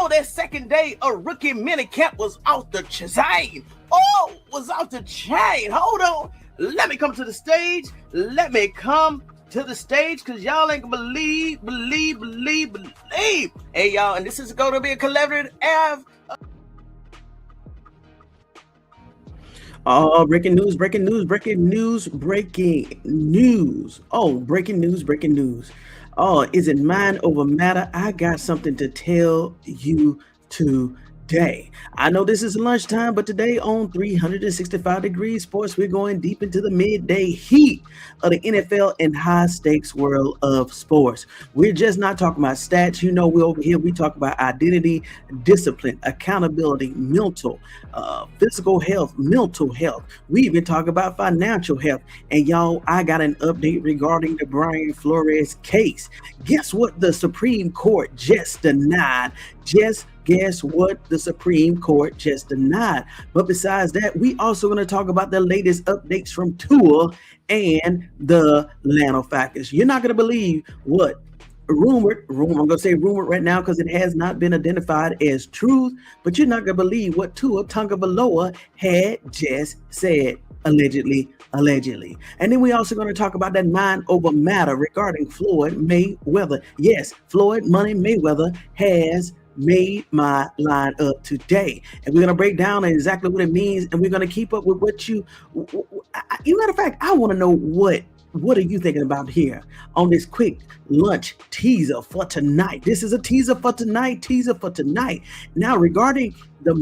Oh, that second day of rookie minicamp was off the chain. Oh, was off the chain. Hold on. Let me come to the stage. Because y'all ain't gonna believe. Hey, y'all, and this is going to be a collaborative breaking news. Oh, breaking news. Oh, is it mind over matter? I got something to tell you today. I know this is lunchtime, but today on 365 Degrees Sports, we're going deep into the midday heat of the NFL and high stakes world of sports. We're just not talking about stats. You know, we're over here, we talk about identity, discipline, accountability, mental, physical health, mental health. We even talk about financial health. And y'all, I got an update regarding the Brian Flores case. Guess what the Supreme Court just denied? Guess what the Supreme Court just denied. But besides that, we also going to talk about the latest updates from Tua and the Atlanta Falcons. You're not going to believe what rumored, I'm going to say rumored right now because it has not been identified as truth, but you're not going to believe what Tua Tagovailoa had just said. Allegedly. And then we also going to talk about that mind over matter regarding Floyd Mayweather. Yes, Floyd Money Mayweather has made my line up today, and we're going to break down exactly what it means, and we're going to keep up with what matter of fact, I want to know what are you thinking about here on this quick lunch teaser for tonight. This is a teaser for tonight. Now, regarding the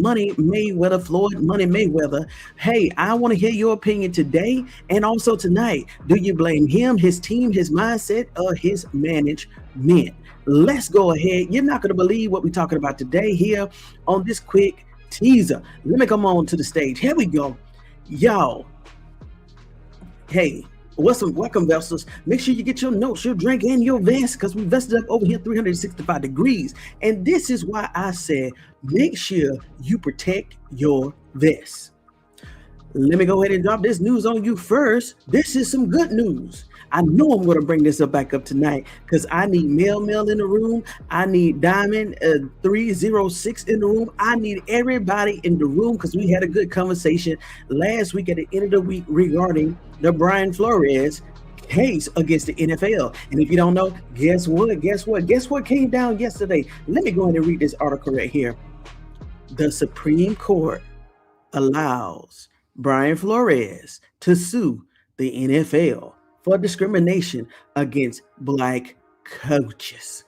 Floyd Money Mayweather, hey, I want to hear your opinion today and also tonight. Do you blame him, his team, his mindset, or his management? Let's go ahead. You're not going to believe what we're talking about today here on this quick teaser. Let me come on to the stage. Here we go. Y'all. Hey, welcome, Vesters. Make sure you get your notes, your drink, and your vest, because we vested up over here 365 degrees. And this is why I said, make sure you protect your vest. Let me go ahead and drop this news on you first. This is some good news. I know I'm going to bring this back up tonight because I need Mel in the room. I need Diamond 306 in the room. I need everybody in the room because we had a good conversation last week at the end of the week regarding the Brian Flores case against the NFL. And if you don't know, guess what came down yesterday? Let me go ahead and read this article right here. The Supreme Court allows Brian Flores to sue the NFL for discrimination against Black coaches.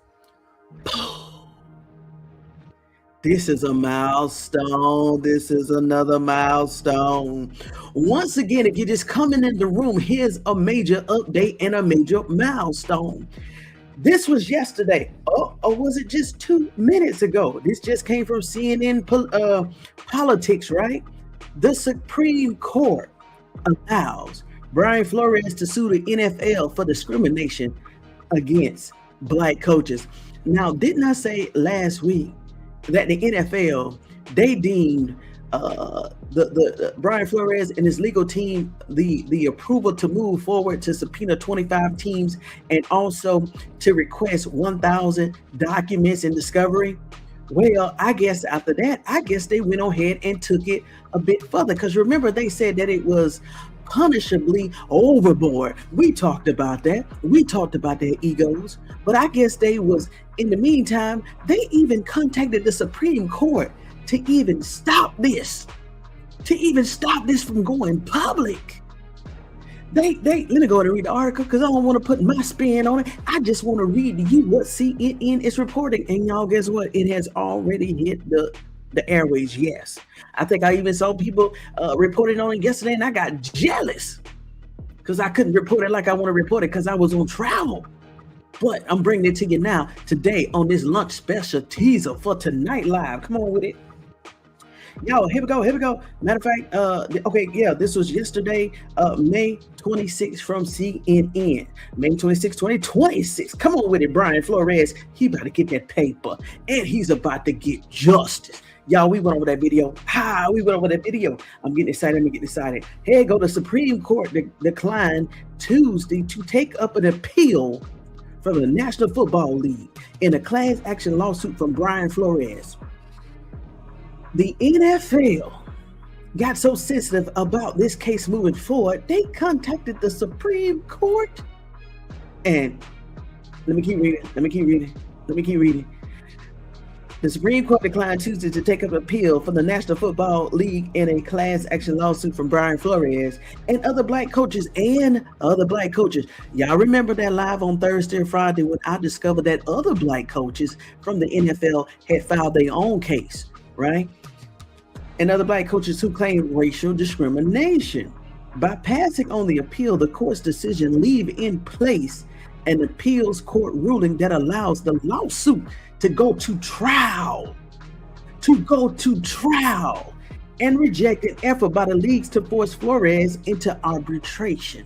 This is a milestone. This is another milestone. Once again, if you're just coming in the room, here's a major update and a major milestone. This was yesterday, or was it just 2 minutes ago? This just came from CNN Politics, right? The Supreme Court allows Brian Flores to sue the NFL for discrimination against Black coaches. Now, didn't I say last week that the NFL, they deemed the Brian Flores and his legal team the approval to move forward to subpoena 25 teams and also to request 1,000 documents in discovery? Well, I guess after that, they went ahead and took it a bit further, because remember they said that it was punishably overboard. We talked about that. We talked about their egos, but I guess they was, in the meantime, they even contacted the Supreme Court to even stop this from going public. Let me go ahead and read the article because I don't want to put my spin on it. I just want to read to you what CNN is reporting. And y'all, guess what? It has already hit the airways. Yes. I think I even saw people reporting on it yesterday, and I got jealous because I couldn't report it like I want to report it because I was on travel. But I'm bringing it to you now today on this lunch special teaser for tonight live. Come on with it. Yo, here we go. Matter of fact, this was yesterday, May 26th from CNN. May 26, 2026. Come on with it, Brian Flores. He about to get that paper, and he's about to get justice. Y'all, we went over that video. I'm getting excited. Here go. The Supreme Court declined Tuesday to take up an appeal from the National Football League in a class action lawsuit from Brian Flores. The NFL got so sensitive about this case moving forward, they contacted the Supreme Court. And let me keep reading. The Supreme Court declined Tuesday to take up an appeal from the National Football League in a class action lawsuit from Brian Flores and other black coaches. Y'all remember that live on Thursday or Friday when I discovered that other black coaches from the NFL had filed their own case, right? And other black coaches who claimed racial discrimination. By passing on the appeal, the court's decision leave in place an appeals court ruling that allows the lawsuit to go to trial, and reject an effort by the leagues to force Flores into arbitration.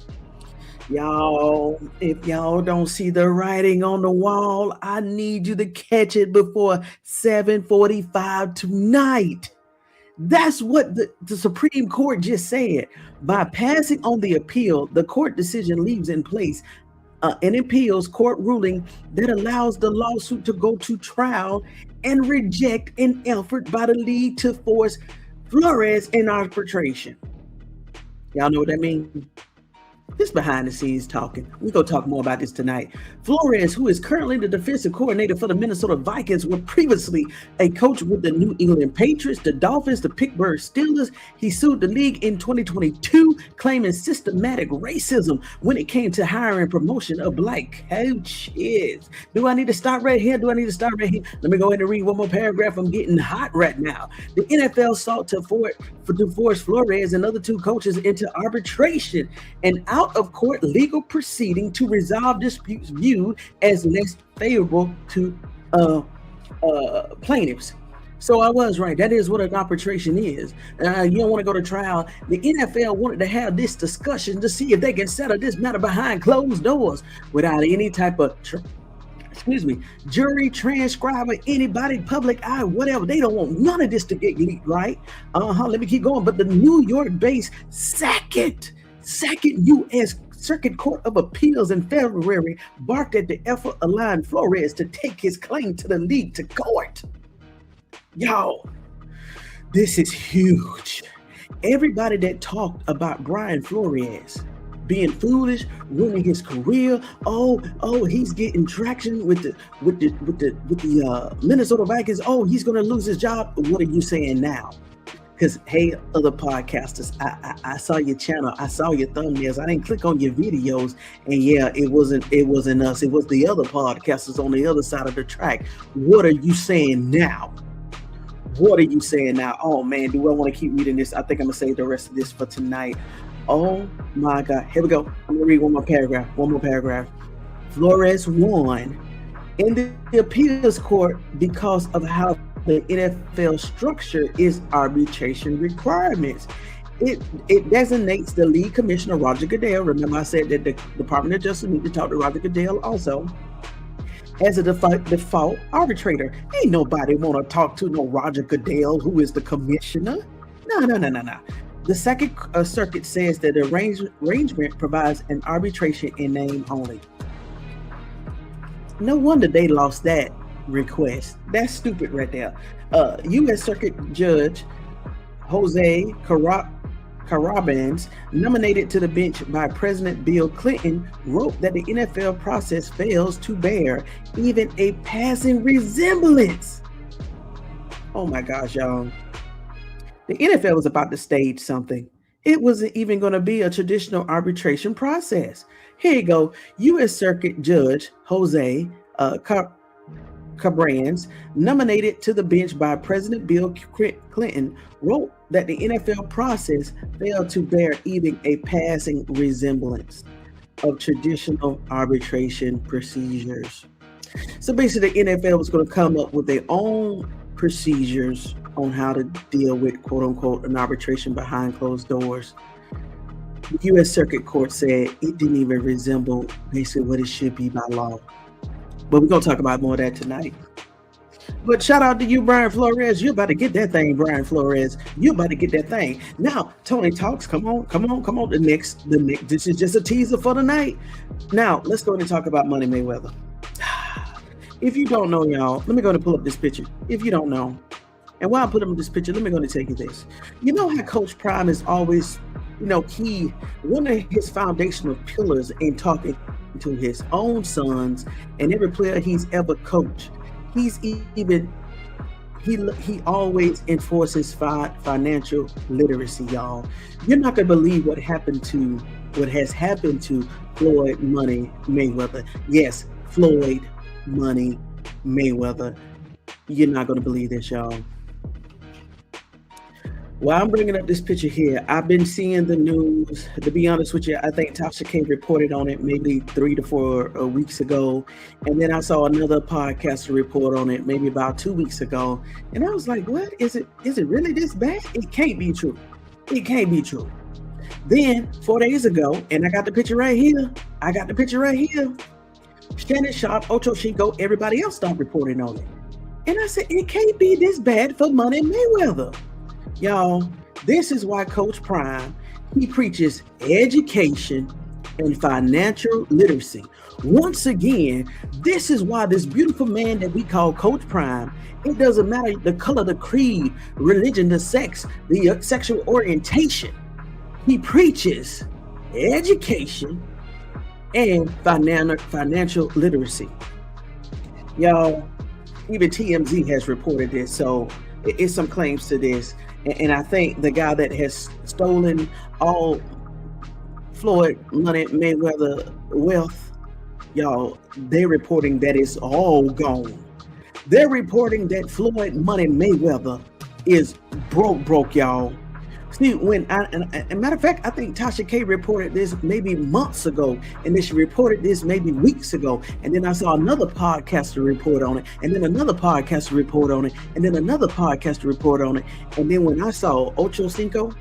Y'all, if y'all don't see the writing on the wall, I need you to catch it before 7:45 tonight. That's what the Supreme Court just said. By passing on the appeal, the court decision leaves in place an appeals court ruling that allows the lawsuit to go to trial and reject an effort by the league to force Flores in arbitration. Y'all know what that means? This behind the scenes talking. We're going to talk more about this tonight. Flores, who is currently the defensive coordinator for the Minnesota Vikings, was previously a coach with the New England Patriots, the Dolphins, the Pittsburgh Steelers. He sued the league in 2022, claiming systematic racism when it came to hiring and promotion of black coaches. Do I need to start right here? Let me go ahead and read one more paragraph. I'm getting hot right now. The NFL sought to force Flores and other two coaches into arbitration, an out-of-court legal proceeding to resolve disputes viewed as less favorable to plaintiffs. So I was right. That is what an arbitration is. You don't want to go to trial. The NFL wanted to have this discussion to see if they can settle this matter behind closed doors without any type of jury, transcriber, anybody, public eye, whatever. They don't want none of this to get leaked, right? Let me keep going. But the New York-based Second U.S. Circuit Court of Appeals in February barked at the effort allowing Flores to take his claim to the league to court. Y'all, this is huge. Everybody that talked about Brian Flores being foolish, ruining his career. He's getting traction with the Minnesota Vikings. He's going to lose his job. What are you saying now? Because, hey, other podcasters, I saw your channel, I saw your thumbnails, I didn't click on your videos, and yeah, it wasn't us, it was the other podcasters on the other side of the track. What are you saying now? Oh man, do I want to keep reading this? I think I'm gonna save the rest of this for tonight. Oh my God, here we go. I'm gonna read one more paragraph. Flores won in the appeals court because of how the NFL structure is arbitration requirements. It designates the league commissioner, Roger Goodell. Remember I said that the Department of Justice need to talk to Roger Goodell also, as a default arbitrator. Ain't nobody want to talk to no Roger Goodell, who is the commissioner. No. The Second Circuit says that the arrangement provides an arbitration in name only. No wonder they lost that request. That's stupid right there. U.S. Circuit Judge Jose Carabins, nominated to the bench by President Bill Clinton, wrote that the NFL process fails to bear even a passing resemblance. Oh my gosh, y'all. The NFL was about to stage something. It wasn't even going to be a traditional arbitration process. Here you go. U.S. Circuit Judge Jose Cabrans, nominated to the bench by President Bill Clinton, wrote that the NFL process failed to bear even a passing resemblance of traditional arbitration procedures. So basically, the NFL was going to come up with their own procedures on how to deal with, quote unquote, an arbitration behind closed doors. The U.S. Circuit Court said it didn't even resemble basically what it should be by law. But we're going to talk about more of that tonight. But shout out to you, Brian Flores. You're about to get that thing, Brian Flores. You're about to get that thing. Now, Tony Talks, come on. The next, this is just a teaser for the night. Now, let's go ahead and talk about Money Mayweather. If you don't know, y'all, let me go to pull up this picture. If you don't know, and while I put up this picture, let me go to tell you this. You know how Coach Prime is always, one of his foundational pillars in talking to his own sons and every player he's ever coached. He always enforces financial literacy, y'all. You're not gonna believe what has happened to Floyd Money Mayweather. Yes, Floyd Money Mayweather. You're not gonna believe this, y'all. While I'm bringing up this picture here, I've been seeing the news. To be honest with you, I think Tasha K reported on it maybe 3 to 4 weeks ago. And then I saw another podcaster report on it maybe about 2 weeks ago. And I was like, what? Is it really this bad? It can't be true. It can't be true. Then 4 days ago, and I got the picture right here. Shannon Sharp, Ocho Cinco, everybody else started reporting on it. And I said, it can't be this bad for Money Mayweather. Y'all, this is why Coach Prime, he preaches education and financial literacy. Once again, this is why this beautiful man that we call Coach Prime, it doesn't matter the color, the creed, religion, the sex, the sexual orientation. He preaches education and financial literacy. Y'all, even TMZ has reported this, so it's some claims to this. And I think the guy that has stolen all Floyd Money Mayweather wealth, y'all, they're reporting that it's all gone. They're reporting that Floyd Money Mayweather is broke, y'all. See, matter of fact, I think Tasha K reported this maybe months ago, and then she reported this maybe weeks ago, and then I saw another podcaster report on it, and then another podcaster report on it, and then another podcaster report on it, and then when I saw Ocho Cinco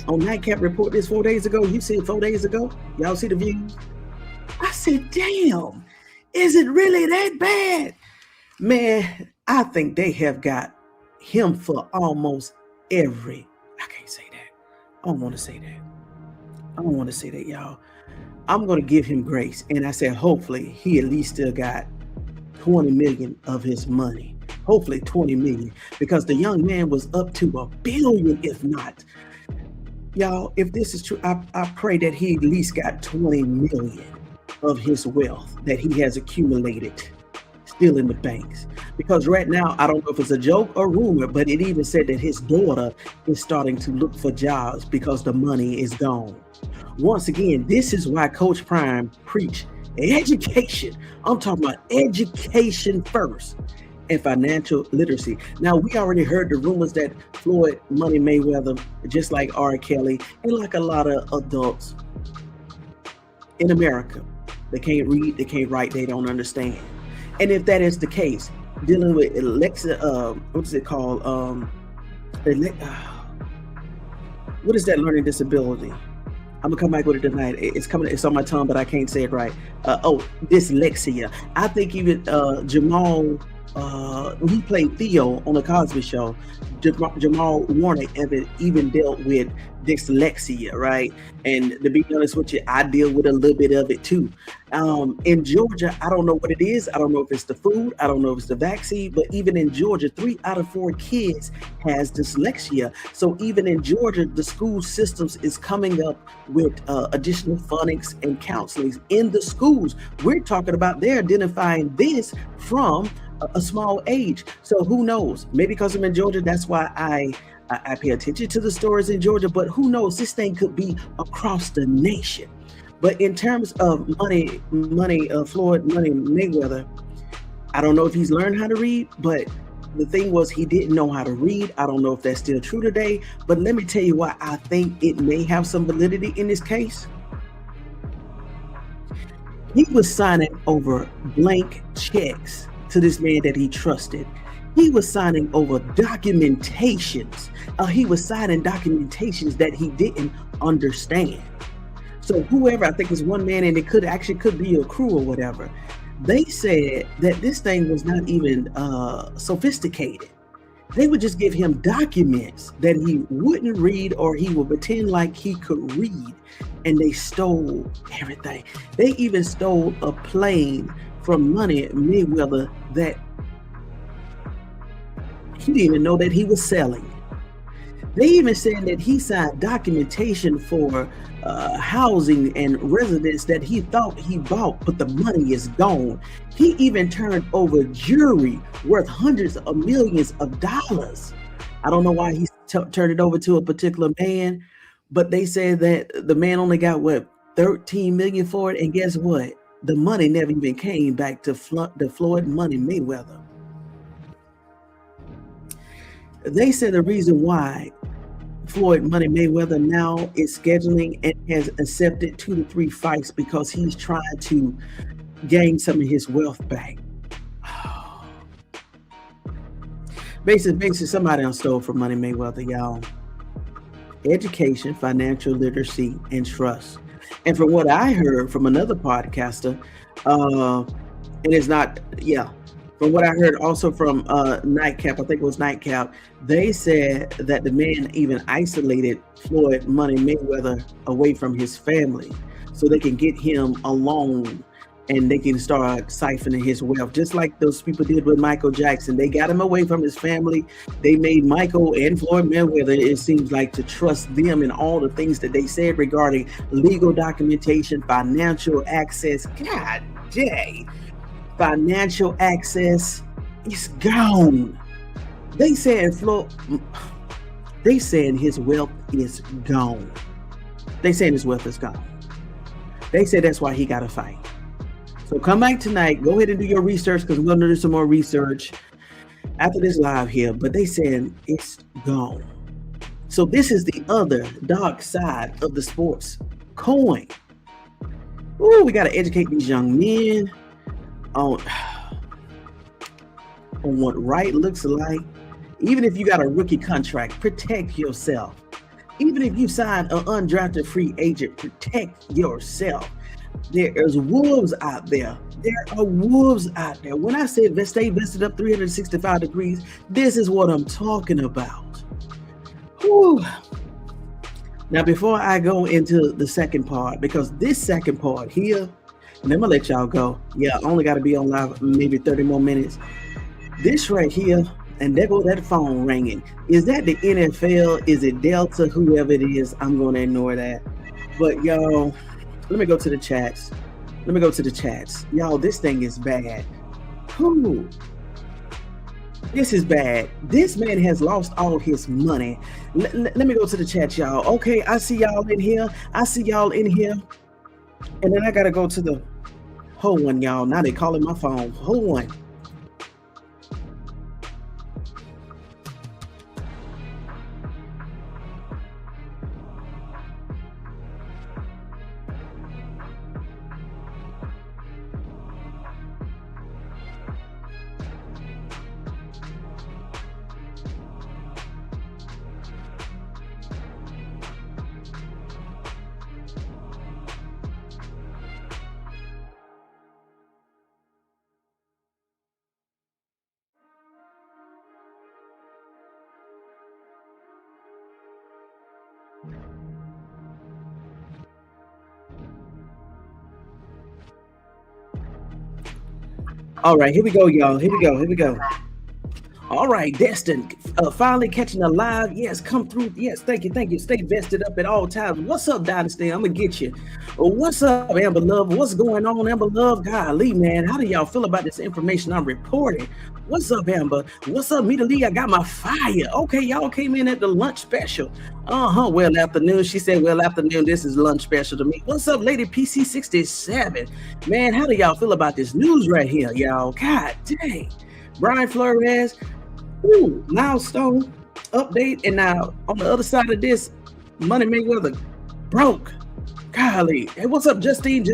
on Nightcap report this 4 days ago, you see it 4 days ago, y'all see the views? I said, damn, is it really that bad? Man, I think they have got him for almost every. I can't say that. I don't want to say that, y'all. I'm going to give him grace. And I said, hopefully he at least still got 20 million of his money. Hopefully 20 million, because the young man was up to $1 billion, if not. Y'all, if this is true, I pray that he at least got 20 million of his wealth that he has accumulated still in the banks. Because right now, I don't know if it's a joke or rumor, but it even said that his daughter is starting to look for jobs because the money is gone. Once again, this is why Coach Prime preach education. I'm talking about education first and financial literacy. Now, we already heard the rumors that Floyd Money Mayweather, just like R. Kelly and like a lot of adults in America, they can't read, they can't write, they don't understand. And if that is the case, dealing with what is it called? What is that learning disability? I'm gonna come back with it tonight. It's on my tongue, but I can't say it right. Dyslexia. I think even Jamal, he played Theo on the Cosby Show. Jamal Warner even dealt with dyslexia, right? And to be honest with you, I deal with a little bit of it too. In Georgia, I don't know what it is. I don't know if it's the food. I don't know if it's the vaccine. But even in Georgia, 3 out of 4 kids has dyslexia. So even in Georgia, the school systems is coming up with additional phonics and counseling in the schools. We're talking about they're identifying this from a small age. So who knows? Maybe because I'm in Georgia, that's why I pay attention to the stories in Georgia. But who knows? This thing could be across the nation. But in terms of Floyd Money Mayweather, I don't know if he's learned how to read, but the thing was he didn't know how to read. I don't know if that's still true today, but let me tell you why I think it may have some validity in this case. He was signing over blank checks to this man that he trusted. He was signing over documentations. He was signing documentations that he didn't understand. So whoever, I think it's one man, and it could be a crew or whatever, they said that this thing was not even sophisticated. They would just give him documents that he wouldn't read, or he would pretend like he could read, and they stole everything. They even stole a plane from Money Mayweather that he didn't even know that he was selling. They even said that he signed documentation for housing and residence that he thought he bought, but the money is gone. He even turned over jewelry worth hundreds of millions of dollars. I don't know why he turned it over to a particular man, but they said that the man only got, what, 13 million for it, and guess what? The money never even came back to the Floyd Money Mayweather. They said the reason why Floyd Money Mayweather now is scheduling and has accepted 2 to 3 fights because he's trying to gain some of his wealth back. Basically, somebody else stole from Money Mayweather, y'all. Education, financial literacy, and trust. And from what I heard from another podcaster, and it's not, from what I heard also from Nightcap, I think it was Nightcap, they said that the man even isolated Floyd Money Mayweather away from his family so they can get him alone and they can start siphoning his wealth, just like those people did with Michael Jackson. They got him away from his family. They made Michael and Floyd Mayweather, it seems like, to trust them and all the things that they said regarding legal documentation, financial access. God dang. Financial access is gone. They saying his wealth is gone. They saying his wealth is gone. They said that's why he got to fight. So come back tonight. Go ahead and do your research because we're going to do some more research after this live here. But they saying it's gone. So this is the other dark side of the sports coin. Ooh, we got to educate these young men on what right looks like. Even if you got a rookie contract, protect yourself. Even if you sign an undrafted free agent, protect yourself. There is wolves out there. There are wolves out there. When I say stay vested up 365 degrees, this is what I'm talking about. Whew. Now, before I go into the second part, because this second part here, and I'm gonna let y'all go. Yeah, I only got to be on live maybe 30 more minutes. This right here, and there go that phone ringing. Is that the NFL? Is it Delta? Whoever it is, I'm going to ignore that. But y'all, let me go to the chats. Y'all, this thing is bad. Who? This is bad. This man has lost all his money. Let me go to the chat, y'all. Okay, I see y'all in here. And then I got to go to the hold one, y'all. Now they calling my phone. Hold one. All right, here we go, y'all. Here we go. All right, Destin, finally catching a live. Yes, come through. Yes, thank you. Stay vested up at all times. What's up, Dynasty? I'm going to get you. What's up, Amber Love? What's going on, Amber Love? Golly, man, how do y'all feel about this information I'm reporting? What's up, Amber? What's up, Mita Lee? I got my fire. Okay, y'all came in at the lunch special. Well afternoon. She said, well afternoon. This is lunch special to me. What's up, Lady PC67? Man, how do y'all feel about this news right here, y'all? God dang. Brian Flores. Ooh, milestone update, and now on the other side of this, Money Mayweather broke. Golly, hey, what's up, Justine?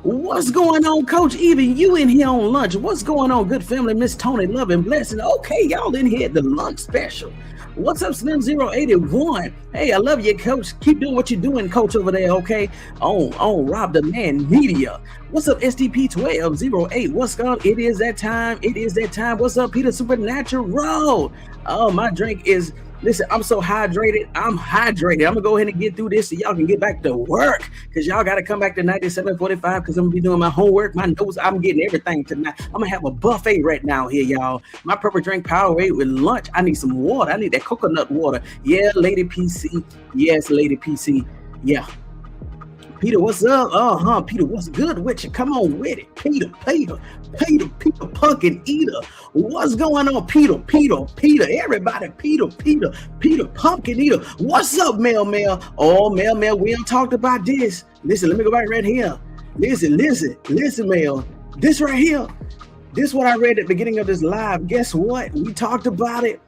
What's going on, Coach? Even you in here on lunch? What's going on, good family? Miss Tony, love and blessing. Okay, y'all in here at the lunch special. What's up, Slim081? Hey, I love you, coach. Keep doing what you're doing, coach, over there, okay? On Rob the Man Media. What's up, STP1208? What's up? It is that time. It is that time. What's up, Peter Supernatural? Oh, my drink is... Listen, I'm so hydrated. I'm hydrated. I'm going to go ahead and get through this so y'all can get back to work, because y'all got to come back tonight at 7:45 because I'm going to be doing my homework, my notes. I'm getting everything tonight. I'm going to have a buffet right now here, y'all. My purple drink Powerade with lunch. I need some water. I need that coconut water. Yeah, Lady PC. Yes, Lady PC. Yeah. Peter, what's up? Peter, what's good with you? Come on with it. Peter, Pumpkin Eater. What's going on, Peter, everybody, Peter, Pumpkin Eater. What's up, Mel? Oh, Mel, we done talked about this. Listen, let me go back right here. Listen, Mel. This right here, this is what I read at the beginning of this live. Guess what? We talked about it.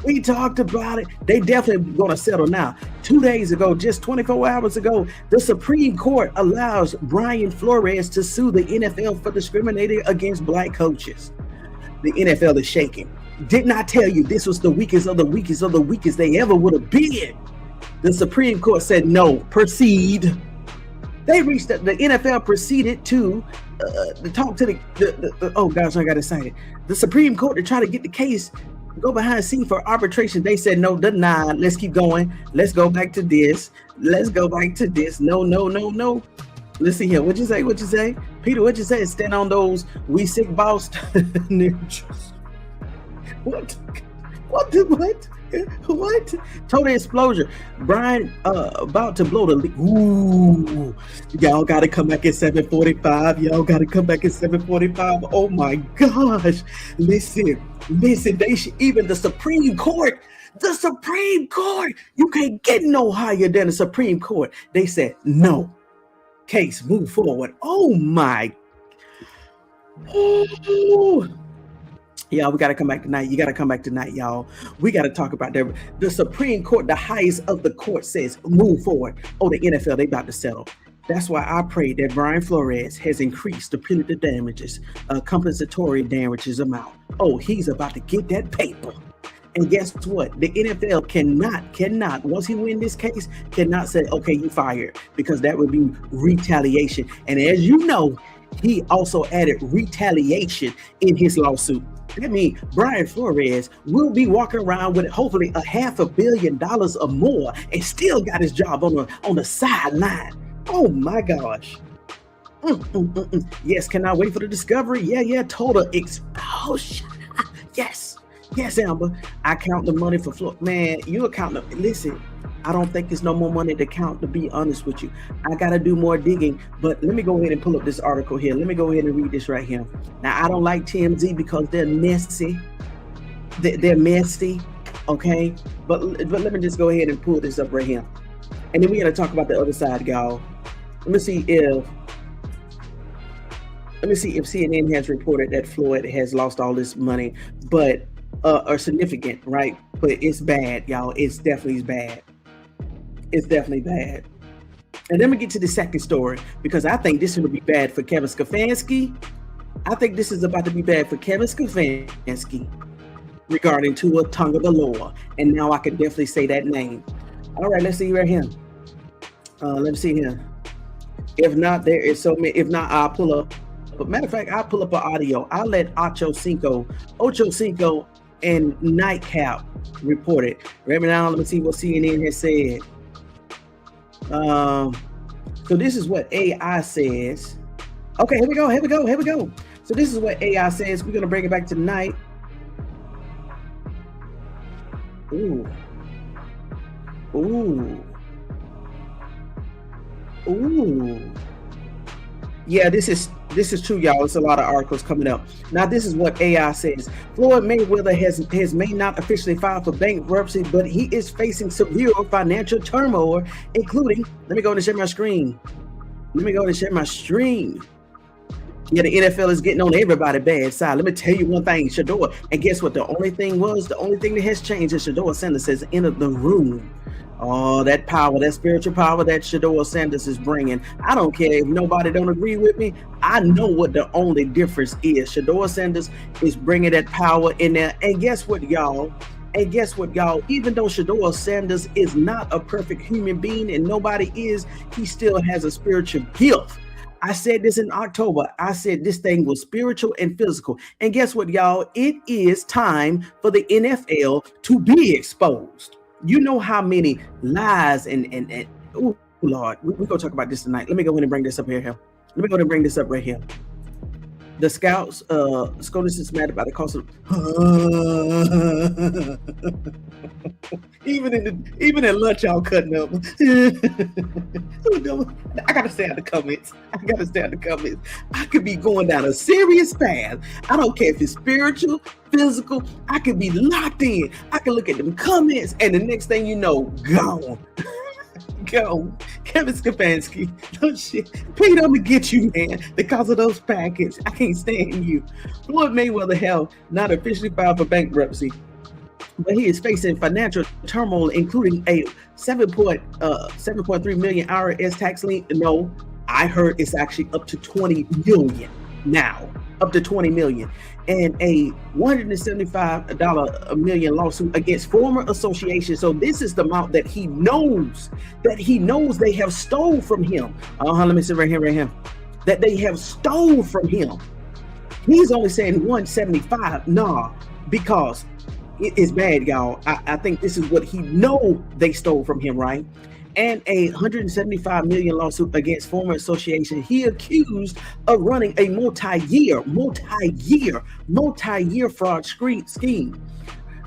They definitely going to settle now. 2 days ago, just 24 hours ago, the Supreme Court allows Brian Flores to sue the NFL for discriminating against black coaches. The NFL is shaking. Didn't I tell you this was the weakest of the weakest they ever would have been? The Supreme Court said no, proceed. They reached the NFL proceeded to talk to the oh gosh, I got excited. The Supreme Court to try to get the case go behind the scene for arbitration. They said no, denied. Let's keep going. Let's go back to this. No. Let's see here. What'd you say? Peter, what'd you say? Stand on those we sick boss ninjas. What? Total explosion. Brian about to blow the lead. Ooh. Y'all gotta come back at 7:45. Oh my gosh. Listen, even the Supreme Court, you can't get no higher than the Supreme Court. They said no. Case move forward. Oh my. Ooh. Y'all, we got to come back tonight. You got to come back tonight, y'all. We got to talk about that. The Supreme Court, the highest of the court, says move forward. Oh, the NFL, they about to settle. That's why I pray that Brian Flores has increased the punitive damages, compensatory damages amount. Oh, he's about to get that paper. And guess what? The NFL cannot, once he win this case, cannot say, okay, you fired, because that would be retaliation. And as you know, he also added retaliation in his lawsuit. That means Brian Flores will be walking around with hopefully $500 million or more and still got his job on the sideline. Oh my gosh. Yes, cannot wait for the discovery. Yeah, total explosion. Yes, Amber. I count the money for Floyd. Man, you account the, listen, I don't think there's no more money to count, to be honest with you. I got to do more digging, but let me go ahead and pull up this article here. Let me go ahead and read this right here. Now, I don't like TMZ because they're messy. They're messy, okay? But let me just go ahead and pull this up right here. And then we got to talk about the other side, y'all. Let me see if CNN has reported that Floyd has lost all this money, but are significant, right? But it's bad, y'all. It's definitely bad. It's definitely bad. And then we get to the second story, because I think this is going to be bad for Kevin Stefanski. I think this is about to be bad for Kevin Stefanski regarding Tua Tagovailoa. And now I can definitely say that name. All right, let's see right here. Let me see here. If not, there is so many. If not, I'll pull up. But matter of fact, I'll pull up an audio. I'll let Ocho Cinco and Nightcap report it. Right now, let me see what CNN has said. So this is what AI says. Okay, here we go. So this is what AI says. We're gonna bring it back tonight. Ooh. Yeah, this is true, y'all. It's a lot of articles coming up. Now, this is what AI says. Floyd Mayweather may not officially filed for bankruptcy, but he is facing severe financial turmoil, including, let me go and share my screen. Yeah, the NFL is getting on everybody's bad side. Let me tell you one thing, Shedeur. And guess what? The only thing that has changed is Shedeur Sanders has entered the room. Oh, that power, that spiritual power that Shedeur Sanders is bringing. I don't care if nobody don't agree with me. I know what the only difference is. Shedeur Sanders is bringing that power in there. And guess what, y'all? And guess what, y'all? Even though Deion Sanders is not a perfect human being, and nobody is, he still has a spiritual gift. I said this in October. I said this thing was spiritual and physical. And guess what, y'all? It is time for the NFL to be exposed. You know how many lies and oh, Lord, we're going to talk about this tonight. Let me go in and bring this up here. Let me go and bring this up right here. The scouts, SCOTUS is mad about the cost of even in lunch, y'all cutting up. I gotta stay out the comments. I could be going down a serious path. I don't care if it's spiritual, physical. I could be locked in. I can look at them comments, and the next thing you know, gone. Go, Kevin Stefanski. No shit. Pete, I'm gonna get you, man, because of those packets. I can't stand you. Floyd Mayweather held not officially filed for bankruptcy, but he is facing financial turmoil, including a 7.3 million IRS tax lien. No, I heard it's actually up to 20 million now. Up to 20 million, and a $175 million lawsuit against former associations. So this is the amount that he knows they have stole from him. Let me see right here, that they have stole from him. He's only saying 175. Nah, because it is bad, y'all. I think this is what he know they stole from him, right? And a $175 million lawsuit against former association. He accused of running a multi-year fraud scheme.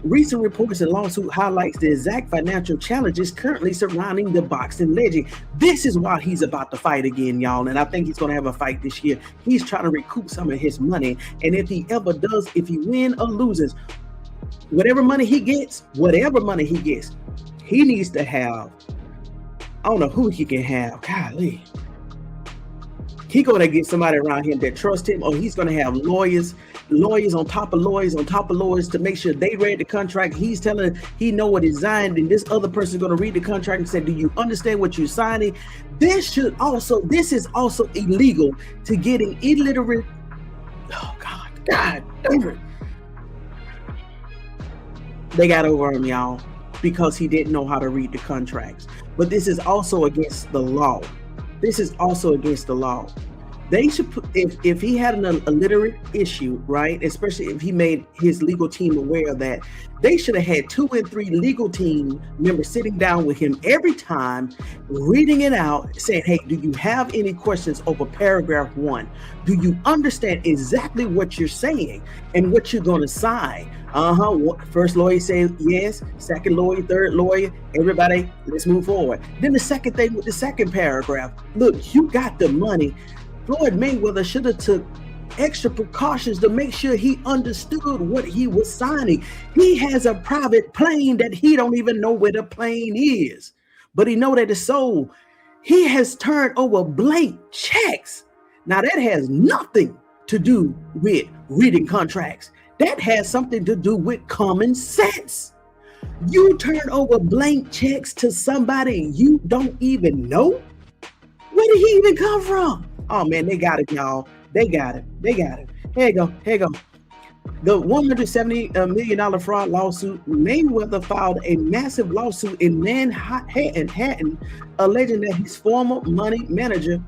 Recent reports and lawsuit highlights the exact financial challenges currently surrounding the boxing legend. This is why he's about to fight again, y'all. And I think he's going to have a fight this year. He's trying to recoup some of his money. And if he ever does, if he wins or loses, whatever money he gets, he needs to have, I don't know who he can have. Golly. He's going to get somebody around him that trusts him, or he's going to have lawyers on top of lawyers to make sure they read the contract. He's telling, he know what he's signed, and this other person is going to read the contract and say, do you understand what you're signing? This is also illegal to getting illiterate. Oh, God damn it. They got over him, y'all, because he didn't know how to read the contracts. But this is also against the law. They should put, if he had an illiterate issue, right, especially if he made his legal team aware of that, they should have had 2 and 3 legal team members sitting down with him every time, reading it out, saying, hey, do you have any questions over paragraph 1? Do you understand exactly what you're saying and what you're going to sign? First lawyer say yes, second lawyer, third lawyer, everybody, let's move forward. Then the second thing with the second paragraph, look, you got the money. Floyd Mayweather should have took extra precautions to make sure he understood what he was signing. He has a private plane that he don't even know where the plane is, but he know that it's sold. He has turned over blank checks. Now that has nothing to do with reading contracts. That has something to do with common sense. You turn over blank checks to somebody you don't even know? Where did he even come from? Oh man, they got it, y'all. They got it. Here you go. The $170 million fraud lawsuit. Mayweather filed a massive lawsuit in Manhattan, alleging that his former money manager,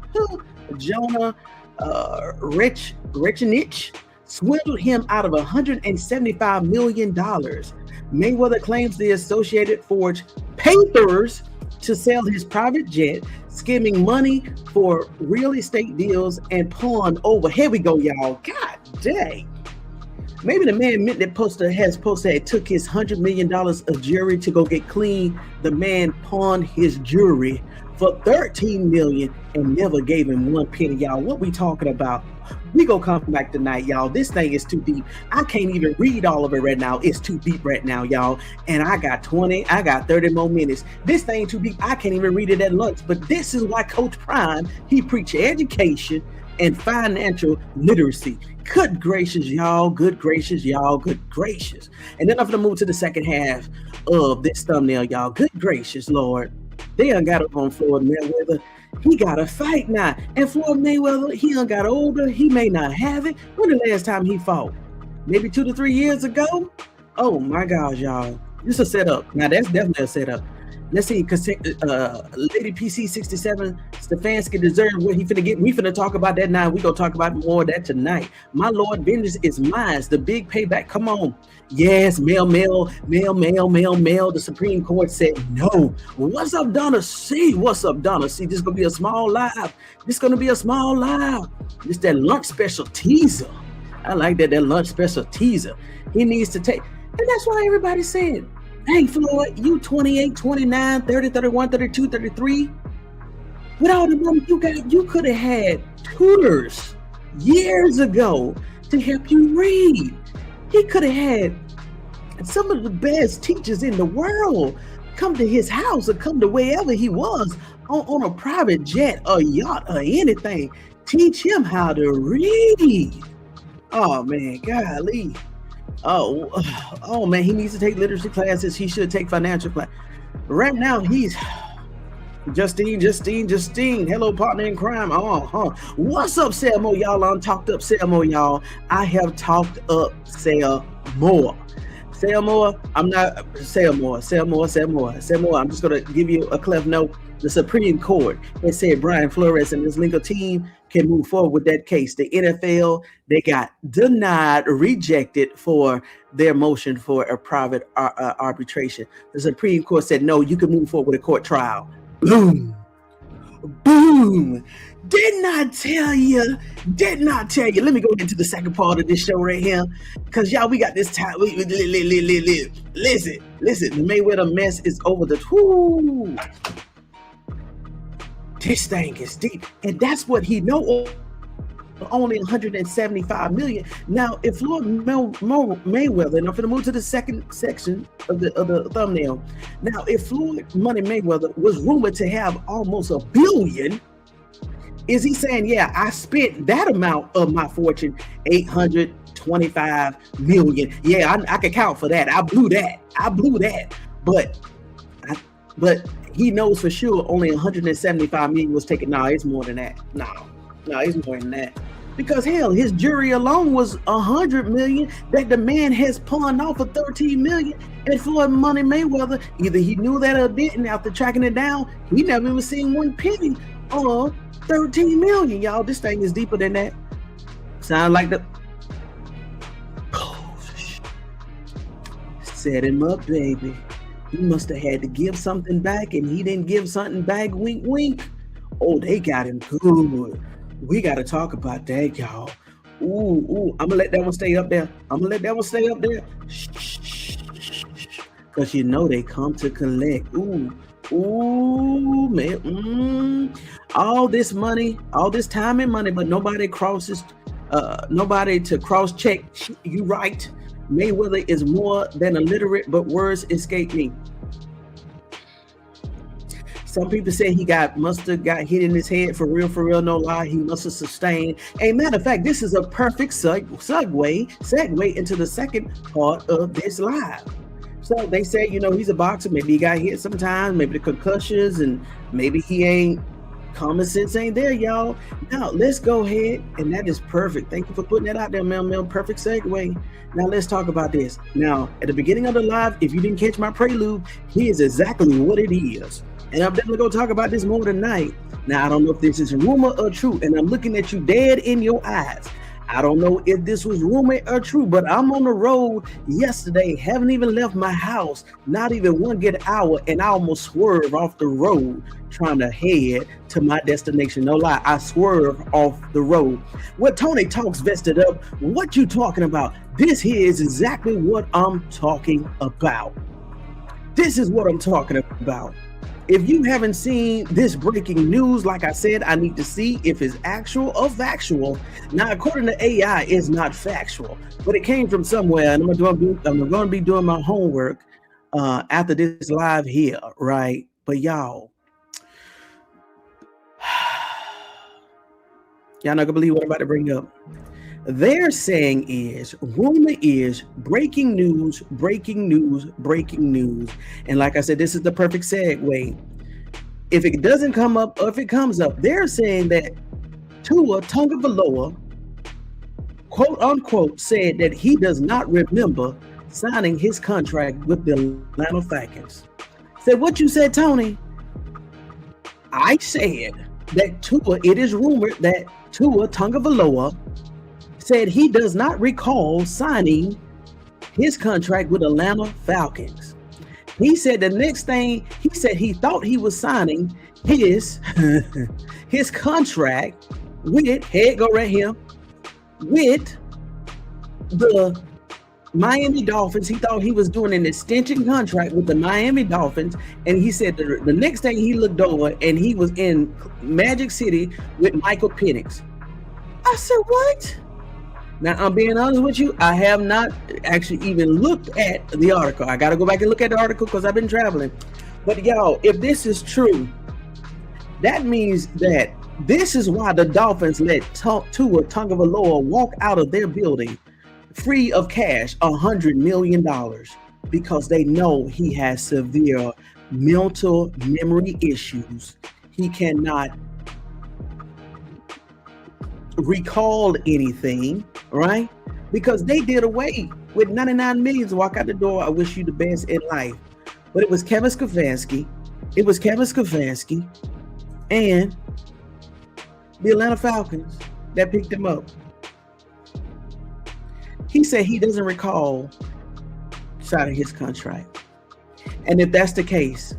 Jonah Rechinich, swindled him out of $175 million. Mayweather claims the Associated forged papers to sell his private jet, skimming money for real estate deals and pawned over. Here we go, y'all. God dang. Maybe the man meant that has posted it took his $100 million of jewelry to go get clean. The man pawned his jewelry for $13 million and never gave him one penny, y'all. What we talking about? We gonna come back tonight, y'all. This thing is too deep. I can't even read all of it right now. It's too deep right now, y'all. And I got 30 more minutes. This thing too deep. I can't even read it at lunch. But this is why Coach Prime, he preach education and financial literacy. Good gracious, y'all. Good gracious. And then I'm gonna move to the second half of this thumbnail, y'all. Good gracious, Lord. They done got up on Floyd Mayweather. He got a fight now. And Floyd Mayweather, he done got older. He may not have it. When the last time he fought? Maybe 2 to 3 years ago? Oh my gosh, y'all. This is a setup. Now that's definitely a setup. Let's see, because Lady PC 67 Stefanski deserves what he finna get. We finna talk about that now. We gonna talk about more of that tonight. My Lord, vengeance is mine. The big payback. Come on. Yes, mail. The Supreme Court said no. What's up, Donna C? What's up, Donna C? This is gonna be a small live. This that lunch special teaser. I like that lunch special teaser. He needs to take, and that's why everybody said, hey, Floyd, you 28, 29, 30, 31, 32, 33. With all the money you got, you could have had tutors years ago to help you read. He could have had some of the best teachers in the world come to his house or come to wherever he was on a private jet or yacht or anything. Teach him how to read. Oh, man, golly. Oh man, he needs to take literacy classes. He should take financial class. Right now, he's Justine. Hello, partner in crime. What's up, Selmo? Y'all on Talked Up Selmo, y'all. I have talked up Selmo. I'm not Selmo. I'm just gonna give you a cleft note. The Supreme Court has said Brian Flores and his legal team can move forward with that case. The NFL, they got rejected for their motion for a private arbitration. The Supreme Court said, no, you can move forward with a court trial. Boom. Did not tell you. Let me go into the second part of this show right here, because y'all, we got this time. Listen, the Mayweather mess is over the whoo. This thing is deep, and that's what he know. Only 175 million. Now, if Floyd Mayweather, and I'm going to move to the second section of the thumbnail. Now, if Floyd Money Mayweather was rumored to have almost $1 billion, is he saying, yeah, I spent that amount of my fortune, 825 million? Yeah, I can count for that. I blew that. But he knows for sure only 175 million was taken. No, it's more than that. No, it's more than that. Because hell, his jury alone was 100 million that the man has pawned off for 13 million. And Floyd Money Mayweather, either he knew that or didn't. After tracking it down, he never even seen one penny on 13 million. Y'all, this thing is deeper than that. Sound like the set him up, baby. He must have had to give something back, and he didn't give something back. Wink, wink. Oh, they got him good. We got to talk about that, y'all. Ooh. I'm going to let that one stay up there. Shh. Because you know they come to collect. Ooh, man. All this money, all this time and money, but nobody to cross-check. You right. Mayweather is more than illiterate, but words escape me. Some people say he must have got hit in his head for real, no lie. He must have sustained. A matter of fact, this is a perfect segue into the second part of this live. So they say, he's a boxer. Maybe he got hit sometimes, maybe the concussions, and maybe he ain't. Common sense ain't there, y'all. Now, let's go ahead, and that is perfect. Thank you for putting that out there, Mel. Perfect segue. Now, let's talk about this. Now, at the beginning of the live, if you didn't catch my prelude, here's exactly what it is. And I'm definitely going to talk about this more tonight. Now, I don't know if this is rumor or true, and I'm looking at you dead in your eyes. I don't know if this was rumor or true, but I'm on the road yesterday, haven't even left my house, not even one good hour, and I almost swerved off the road trying to head to my destination. No lie, I swerved off the road. Well, Tony Talks Vested Up, what you talking about? This here is exactly what I'm talking about. This is what I'm talking about. If you haven't seen this breaking news, like I said, I need to see if it's actual or factual. Now, according to AI, it's not factual, but it came from somewhere, and I'm going to be doing my homework after this live here, right? But y'all not gonna believe what I'm about to bring up. They're saying rumor is breaking news. And like I said, this is the perfect segue. If it doesn't come up, or if it comes up, they're saying that Tua Tagovailoa, quote unquote, said that he does not remember signing his contract with the Atlanta Falcons. Said, what you said, Tony? I said that it is rumored that Tua Tagovailoa said he does not recall signing his contract with Atlanta Falcons. He said the next thing, he said he thought he was signing his contract with, head go right here, with the Miami Dolphins. He thought he was doing an extension contract with the Miami Dolphins, and he said the next thing he looked over and he was in Magic City with Michael Penix. I said, what? Now, I'm being honest with you, I have not actually even looked at the article. I got to go back and look at the article because I've been traveling. But y'all, if this is true, that means that this is why the Dolphins let Tua Tagovailoa walk out of their building free of cash, $100 million, because they know he has severe mental memory issues. He cannot recall anything, right? Because they did away with 99 million to walk out the door. I wish you the best in life. But it was Kevin Stefanski. And the Atlanta Falcons that picked him up. He said he doesn't recall signing his contract. And if that's the case,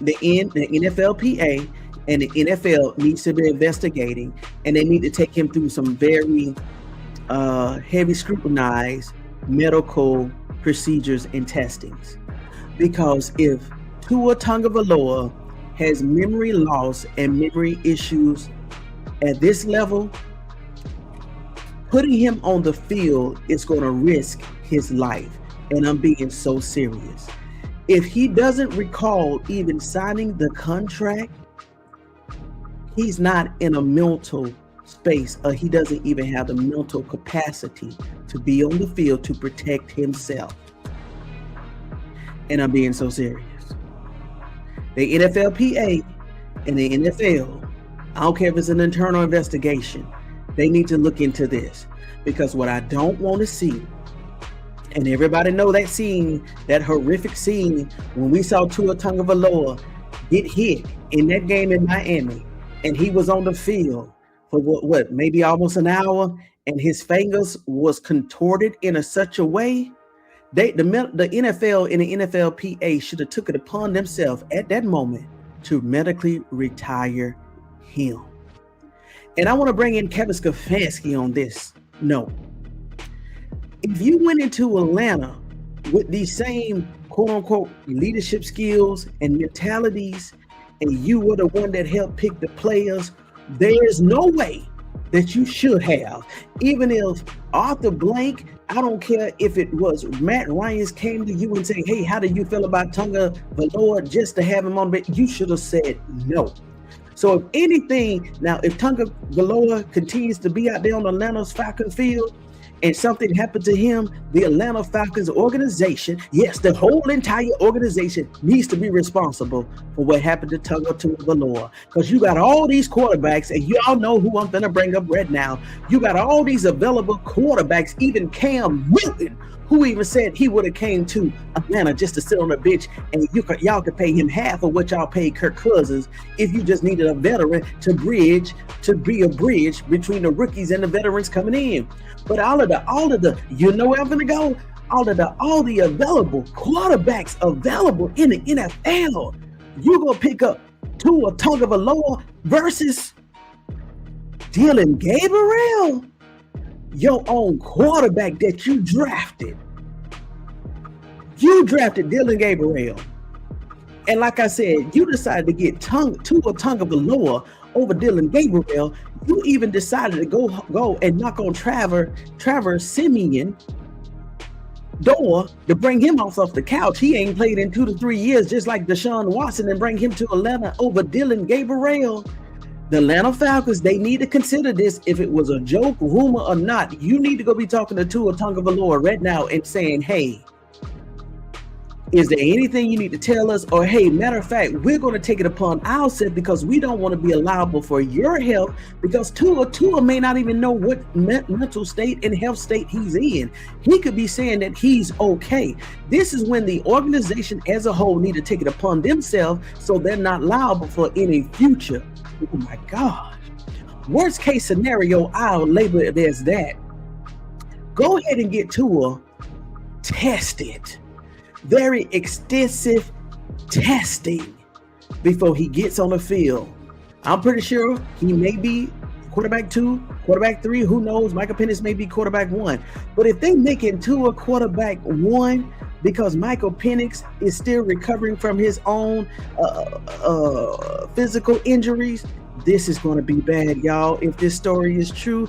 the NFLPA and the NFL needs to be investigating, and they need to take him through some very heavy scrutinized medical procedures and testings. Because if Tua Tagovailoa has memory loss and memory issues at this level, putting him on the field is going to risk his life. And I'm being so serious. If he doesn't recall even signing the contract, he's not in a mental space, or he doesn't even have the mental capacity to be on the field to protect himself. And I'm being so serious. The NFLPA and the NFL, I don't care if it's an internal investigation, they need to look into this, because what I don't want to see, and everybody know that scene, that horrific scene when we saw Tua Tagovailoa get hit in that game in Miami, and he was on the field for what maybe almost an hour, and his fingers was contorted in such a way, the NFL and the NFLPA should have took it upon themselves at that moment to medically retire him. And I want to bring in Kevin Stefanski on this note. If you went into Atlanta with these same quote-unquote leadership skills and mentalities, and you were the one that helped pick the players, there is no way that you should have. Even if Arthur Blank, I don't care if it was Matt Ryan, came to you and said, hey, how do you feel about Tagovailoa, just to have him on, but you should have said no. So if anything, now if Tagovailoa continues to be out there on Atlanta's Falcons field and something happened to him, the Atlanta Falcons organization, yes, the whole entire organization needs to be responsible for what happened to Tagovailoa. Because you got all these quarterbacks, and you all know who I'm going to bring up right now. You got all these available quarterbacks, even Cam Newton, who even said he would have came to Atlanta just to sit on the bench, and y'all could pay him half of what y'all paid Kirk Cousins if you just needed a veteran to be a bridge between the rookies and the veterans coming in. But all of the, you know where I'm gonna go? All the available quarterbacks available in the NFL, you gonna pick up Tua Tagovailoa versus Dillon Gabriel, your own quarterback that you drafted. You drafted Dillon Gabriel. And like I said, you decided to get Tua Tagovailoa over Dillon Gabriel. You even decided to go and knock on Trevor Siemian door to bring him off the couch. He ain't played in 2 to 3 years, just like Deshaun Watson, and bring him to Atlanta over Dillon Gabriel. The Atlanta Falcons, they need to consider this. If it was a joke, rumor or not, you need to go be talking to Tua Tagovailoa right now and saying, hey, Is there anything you need to tell us? Or, hey, matter of fact, we're going to take it upon ourselves because we don't want to be liable for your health, because Tua may not even know what mental state and health state he's in. He could be saying that he's okay. This is when the organization as a whole need to take it upon themselves so they're not liable for any future. Oh my gosh. Worst case scenario, I'll label it as that. Go ahead and get Tua tested. Very extensive testing before he gets on the field. I'm pretty sure he may be quarterback 2, quarterback 3, who knows? Michael Penix may be quarterback 1. But if they make it to a quarterback 1 because Michael Penix is still recovering from his own physical injuries, this is going to be bad, y'all, if this story is true.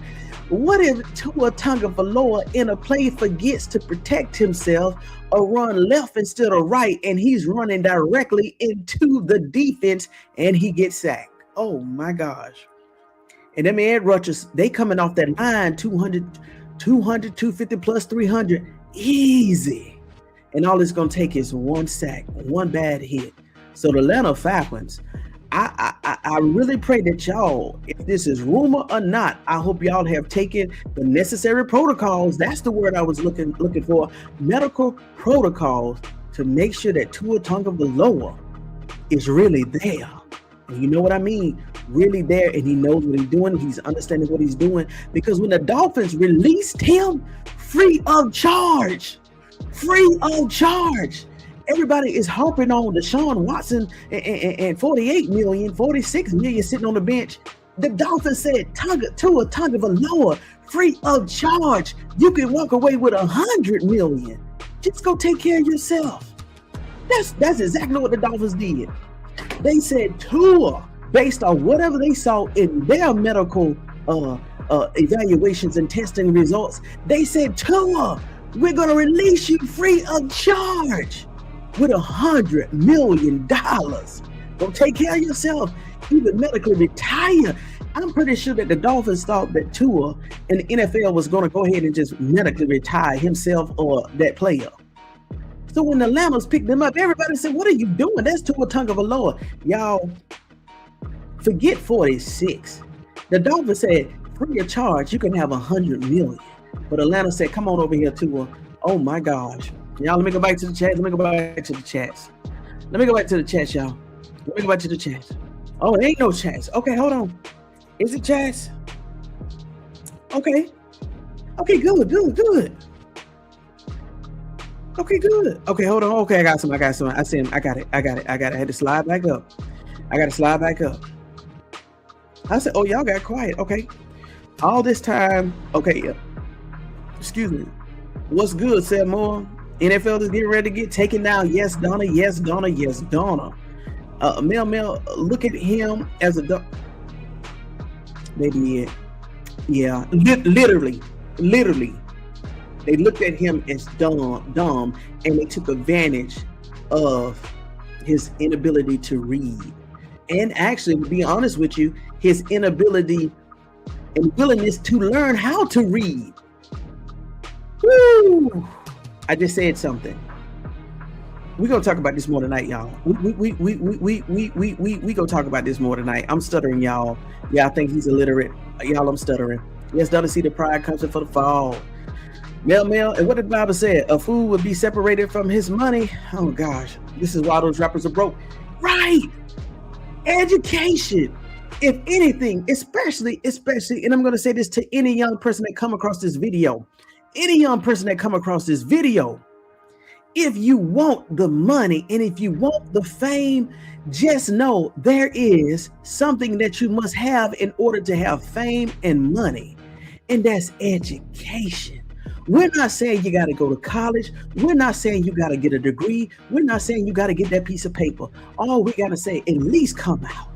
What if Tua Tagovailoa in a play forgets to protect himself or run left instead of right, and he's running directly into the defense and he gets sacked? Oh my gosh. And them edge rushers, they coming off that line 200, 250 plus 300 easy. And all it's going to take is one sack, one bad hit. So the Atlanta Falcons, I really pray that y'all, if this is rumor or not, I hope y'all have taken the necessary protocols. That's the word I was looking for. Medical protocols to make sure that Tua Tagovailoa is really there. And you know what I mean? Really there, and he knows what he's doing. He's understanding what he's doing. Because when the Dolphins released him free of charge, everybody is harping on Deshaun Watson and 48 million, 46 million sitting on the bench. The Dolphins said Tua Tagovailoa free of charge. You can walk away with 100 million. Just go take care of yourself. That's exactly what the Dolphins did. They said Tua, based on whatever they saw in their medical evaluations and testing results, they said, Tua, we're going to release you free of charge with $100 million. Go take care of yourself. Even medically retire. I'm pretty sure that the Dolphins thought that Tua and the NFL was going to go ahead and just medically retire himself or that player. So when the Lammers picked them up, everybody said, what are you doing? That's Tua Tagovailoa. Y'all, forget 46. The Dolphins said, free of charge, you can have 100 million. But Atlanta said, come on over here, Tua. Oh my gosh. Y'all, let me go back to the chat. Let me go back to the chats. Let me go back to the chat, y'all. Let me go back to the chats. Oh, it ain't no chats. Okay, hold on. Is it chats? Okay. Okay, good. Okay, good. Okay, hold on. Okay, I got some. I see him. I got it. I had to slide back up. I said, oh, y'all got quiet. Okay. All this time. Okay, yeah. Excuse me. What's good, Seth Moore? NFL is getting ready to get taken down. Yes, Donna. Mel, look at him as a maybe, yeah. Literally. They looked at him as dumb, and they took advantage of his inability to read. And actually, to be honest with you, his inability and willingness to learn how to read. Woo! I just said something. We're gonna talk about this more tonight, y'all. We gonna talk about this more tonight. I'm stuttering, y'all. Yeah, I think he's illiterate. Y'all, I'm stuttering. Yes, doesn't see the pride comes for the fall. Mel, and what did the Bible say? A fool would be separated from his money. Oh gosh, this is why those rappers are broke. Right. Education. If anything, especially, and I'm going to say this to any young person that come across this video, if you want the money and if you want the fame, just know there is something that you must have in order to have fame and money, and that's education. We're not saying you got to go to college. We're not saying you got to get a degree. We're not saying you got to get that piece of paper. All we got to say, at least come out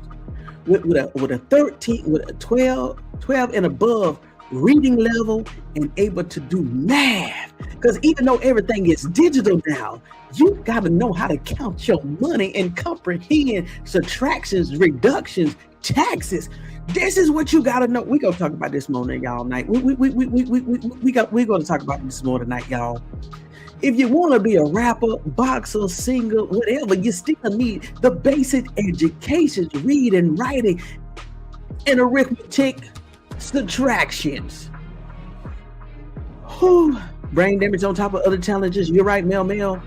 with a 12 and above reading level and able to do math. Because even though everything is digital now, you got to know how to count your money and comprehend subtractions, reductions, taxes. This is what you got to know. We're going to talk about this more tonight, y'all. We're going to talk about this more tonight, y'all. If you want to be a rapper, boxer, singer, whatever, you still need the basic education, reading, writing, and arithmetic, subtractions. Whew. Brain damage on top of other challenges. You're right, Mel.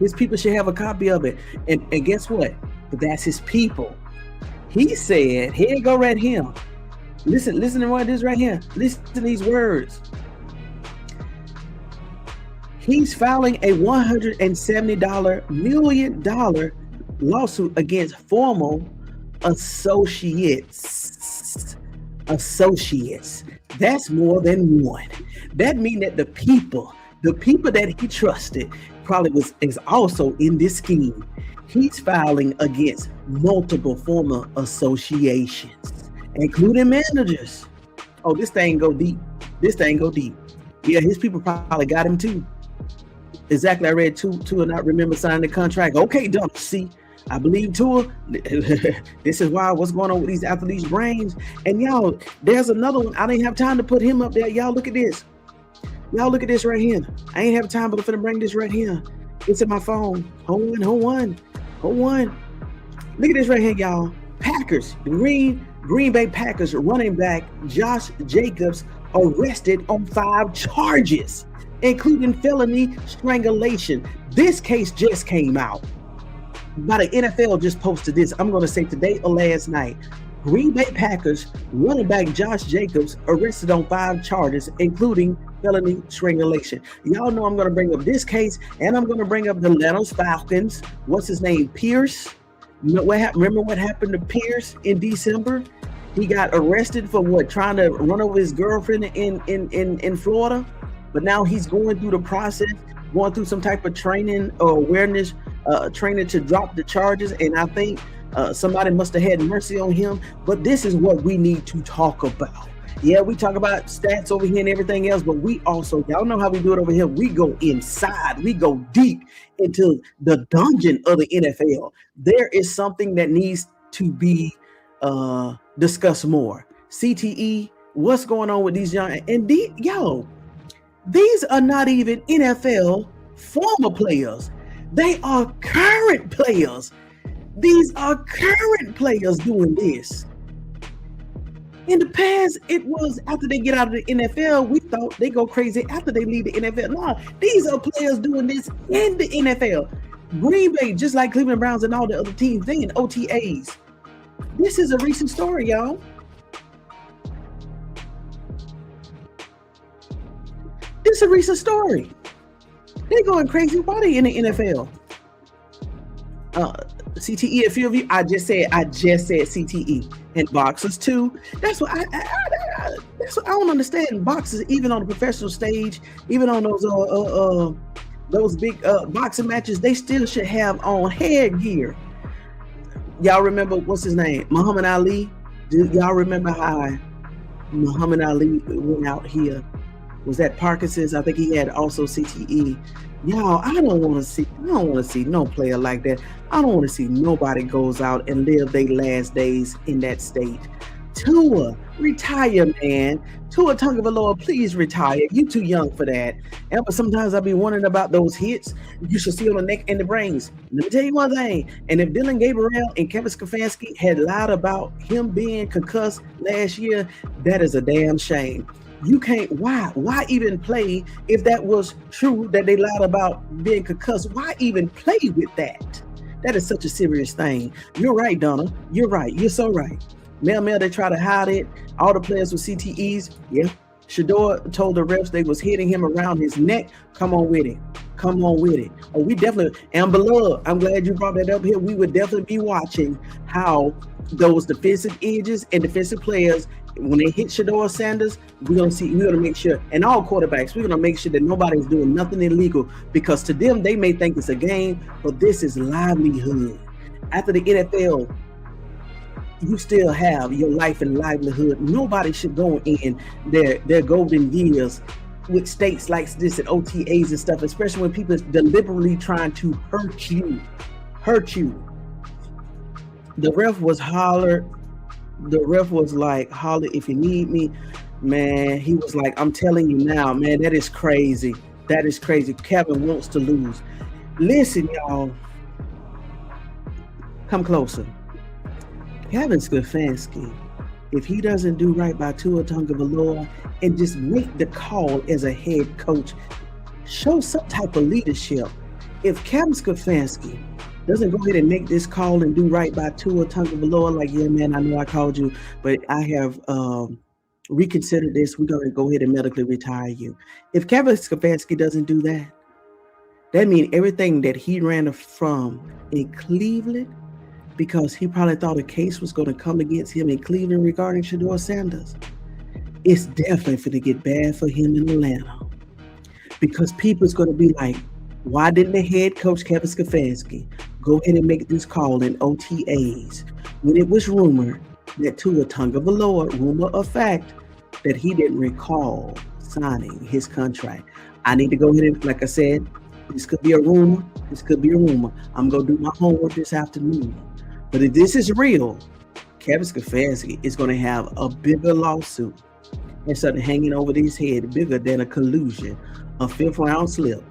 His people should have a copy of it. And guess what? That's his people. He said, here you go right here. Listen to what this right here. Listen to these words. He's filing a $170 million lawsuit against former associates. That's more than one. That means that the people that he trusted probably is also in this scheme. He's filing against multiple former associations, including managers. Oh, this thing go deep. Yeah, his people probably got him too. Exactly. I read Tua not remember signing the contract. Okay, done. See, I believe Tua. This is why what's going on with these athletes' brains. And y'all, there's another one. I didn't have time to put him up there. Y'all look at this. Y'all look at this right here. I ain't have time, but I'm finna bring this right here. It's in my phone. Hold on. Look at this right here, y'all. Packers, the Green Bay Packers running back Josh Jacobs arrested on 5 charges, including felony strangulation. This case just came out. By the NFL just posted this. I'm going to say today or last night. Green Bay Packers running back Josh Jacobs arrested on 5 charges, including felony strangulation. Y'all know I'm going to bring up this case, and I'm going to bring up the Atlanta Falcons. What's his name? Pierce. Remember what happened to Pierce in December? He got arrested for what? Trying to run over his girlfriend in Florida. But now he's going through the process, going through some type of training or awareness training to drop the charges. And I think somebody must have had mercy on him. But this is what we need to talk about. Yeah, we talk about stats over here and everything else, but we also, y'all know how we do it over here. We go inside, we go deep into the dungeon of the NFL. There is something that needs to be discussed more. CTE, what's going on with these young, and these are not even NFL former players. They are current players. These are current players doing this. In the past, it was after they get out of the NFL, we thought they go crazy after they leave the NFL. No, these are players doing this in the NFL. Green Bay, just like Cleveland Browns and all the other teams, they in OTAs. This is a recent story, y'all. This is a recent story. They're going crazy. Why are they in the NFL? CTE, a few of you, I just said CTE. And boxers too. That's what I don't understand. Boxers, even on the professional stage, even on those big boxing matches, they still should have on headgear. Y'all remember what's his name? Muhammad Ali. Do y'all remember how Muhammad Ali went out here? Was that Parkinson's? I think he had also CTE. Y'all, I don't want to see no player like that. I don't want to see nobody goes out and live their last days in that state. Tua, retire, man. Tua Tagovailoa, please retire. You too young for that. But sometimes I be wondering about those hits you should see on the neck and the brains. Let me tell you one thing. And if Dylan Gabriel and Kevin Stefanski had lied about him being concussed last year, that is a damn shame. You can't, why even play if that was true that they lied about being concussed? Why even play with that? That is such a serious thing. You're right, Donna. You're right. You're so right. Mel, they try to hide it. All the players with CTEs, yeah. Shedeur told the refs they was hitting him around his neck. Come on with it. Oh, we definitely, and beloved, I'm glad you brought that up here. We would definitely be watching how those defensive edges and defensive players, when they hit Deion Sanders, we're gonna make sure, and all quarterbacks, we're gonna make sure that nobody's doing nothing illegal, because to them, they may think it's a game, but this is livelihood. After the NFL, you still have your life and livelihood. Nobody should go in their golden years with states like this and OTAs and stuff, especially when people are deliberately trying to hurt you. The ref was like, holler if you need me. Man, he was like, I'm telling you now, man, that is crazy. That is crazy. Kevin wants to lose. Listen, y'all. Come closer. Kevin Stefanski, if he doesn't do right by Tua Tagovailoa and just make the call as a head coach, show some type of leadership. If Kevin Stefanski doesn't go ahead and make this call and do right by Tua Tagovailoa, like, yeah, man, I know I called you, but I have reconsidered this. We're going to go ahead and medically retire you. If Kevin Stefanski doesn't do that, that means everything that he ran from in Cleveland, because he probably thought a case was going to come against him in Cleveland regarding Deion Sanders, it's definitely going to get bad for him in Atlanta. Because people's going to be like, why didn't the head coach Kevin Stefanski go ahead and make this call in OTAs when it was rumored that Tua Tagovailoa, rumor of fact, that he didn't recall signing his contract? I need to go ahead and, like I said, this could be a rumor. This could be a rumor. I'm going to do my homework this afternoon. But if this is real, Kevin Stefanski is going to have a bigger lawsuit and something hanging over his head, bigger than a collusion, a fifth round slip.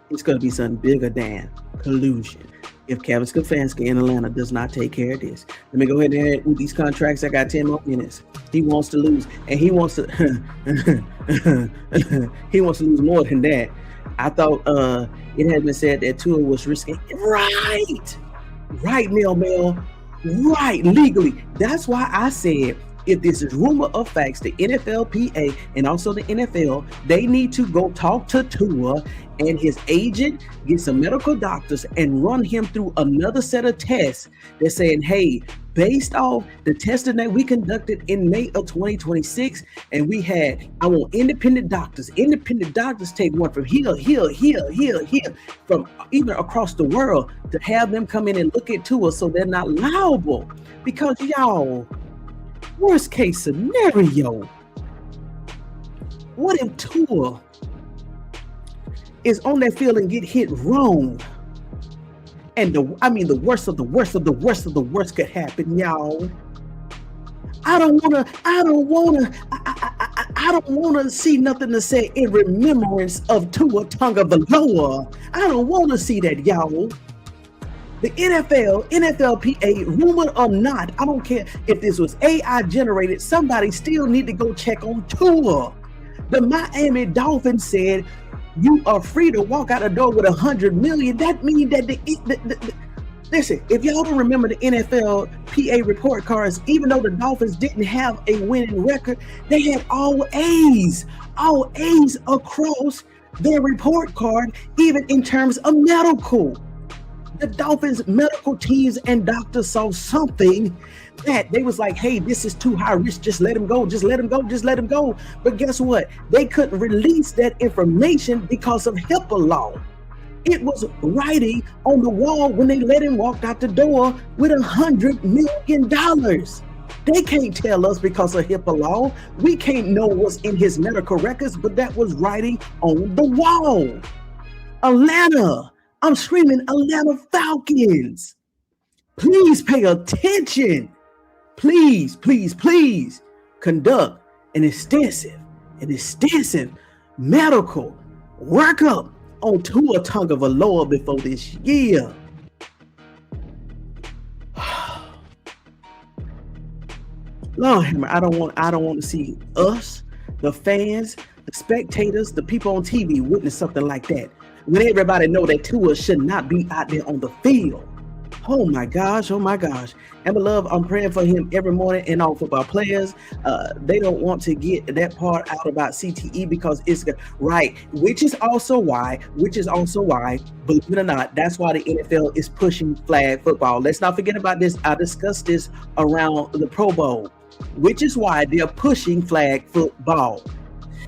It's going to be something bigger than collusion if Kevin Stefanski in Atlanta does not take care of this. Let me go ahead and add with these contracts. I got 10 more minutes. He wants to lose, and he wants to he wants to lose more than that. I thought it had been said that Tua was risking right, Mel, right, legally. That's why I said, if this is rumor of facts, the NFLPA and also the NFL, they need to go talk to Tua and his agent, get some medical doctors, and run him through another set of tests. They're saying, hey, based off the testing that we conducted in May of 2026, and we had our independent doctors take one from here, from even across the world, to have them come in and look at Tua so they're not liable. Because y'all, worst case scenario, what if Tua is on that field and get hit wrong? And the worst of the worst could happen, y'all. I don't wanna see nothing to say in remembrance of Tua Tagovailoa. I don't wanna see that, y'all. The NFL, NFLPA, rumor or not, I don't care if this was AI generated, somebody still need to go check on Tua. The Miami Dolphins said, you are free to walk out the door with $100 million. That means that listen, if y'all don't remember the NFLPA report cards, even though the Dolphins didn't have a winning record, they had all A's across their report card, even in terms of medical. The Dolphins medical teams and doctors saw something that they was like, hey, this is too high risk. Just let him go. But guess what? They couldn't release that information because of HIPAA law. It was writing on the wall when they let him walk out the door with $100 million. They can't tell us because of HIPAA law. We can't know what's in his medical records, but that was writing on the wall. Atlanta. I'm screaming, Atlanta Falcons. Please pay attention. Please conduct an extensive medical workup on Tua Tagovailoa before this year. Lord, I don't want to see us, the fans, the spectators, the people on TV witness something like that. When everybody know that Tua should not be out there on the field. Oh my gosh. And beloved, I'm praying for him every morning and all football players. They don't want to get that part out about CTE because it's right, which is also why, believe it or not, that's why the NFL is pushing flag football. Let's not forget about this. I discussed this around the Pro Bowl, which is why they're pushing flag football.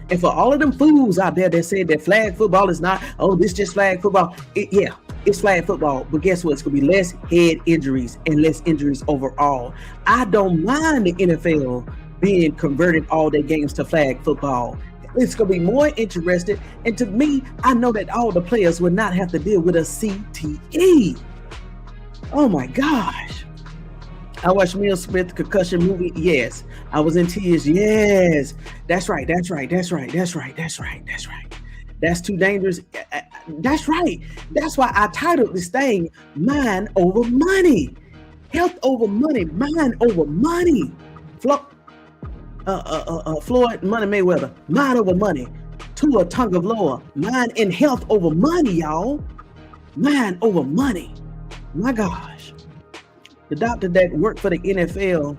And for all of them fools out there that say that flag football is not, this just flag football. It's flag football. But guess what? It's going to be less head injuries and less injuries overall. I don't mind the NFL being converted all their games to flag football. It's going to be more interesting. And to me, I know that all the players will not have to deal with a CTE. Oh my gosh. I watched Will Smith concussion movie. Yes. I was in tears. Yes. That's right. That's too dangerous. That's right. That's why I titled this thing Mind Over Money. Health over money, mind over money. Floyd Money Mayweather, mind over money. Tua Tagovailoa, mind and health over money, y'all. Mind over money. My gosh. The doctor that worked for the NFL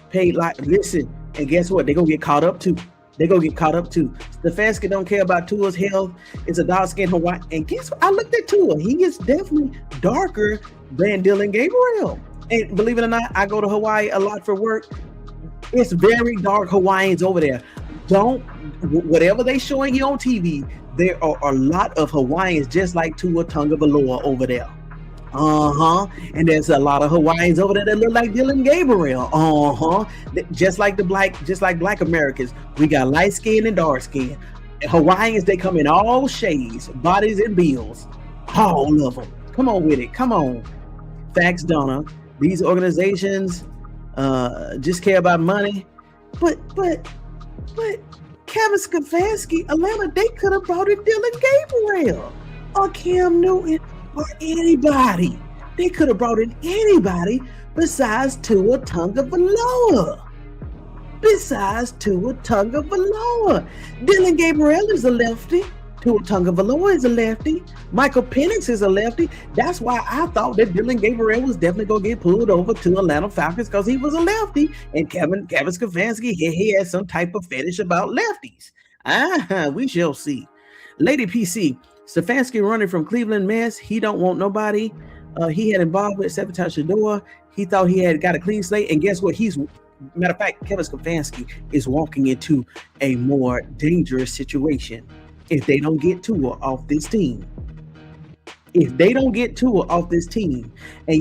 paid like, listen, and guess what? They're going to get caught up too. Stefanski don't care about Tua's health. It's a dark-skinned Hawaii. And guess what? I looked at Tua. He is definitely darker than Dillon Gabriel. And believe it or not, I go to Hawaii a lot for work. It's very dark Hawaiians over there. Whatever they showing you on TV, there are a lot of Hawaiians just like Tua Tagovailoa over there. And there's a lot of Hawaiians over there that look like Dillon Gabriel. Just like black Americans. We got light skin and dark skin. Hawaiians, they come in all shades, bodies and bills. All of them. Come on with it. Come on. Facts, Donna. These organizations just care about money. But Kevin Stefanski, Atlanta, they could have brought in Dillon Gabriel or Cam Newton or anybody. They could have brought in anybody besides Tua Tagovailoa. Dillon Gabriel is a lefty. Tua Tagovailoa is a lefty. Michael Penix is a lefty. That's why I thought that Dillon Gabriel was definitely going to get pulled over to Atlanta Falcons because he was a lefty. And Kevin Stefanski, he had some type of fetish about lefties. We shall see. Lady PC, Stefanski running from Cleveland, Mass. He don't want nobody. He had involved with sabotage Shedeur. He thought he had got a clean slate. And guess what? Matter of fact, Kevin Stefanski is walking into a more dangerous situation. If they don't get Tua off this team, and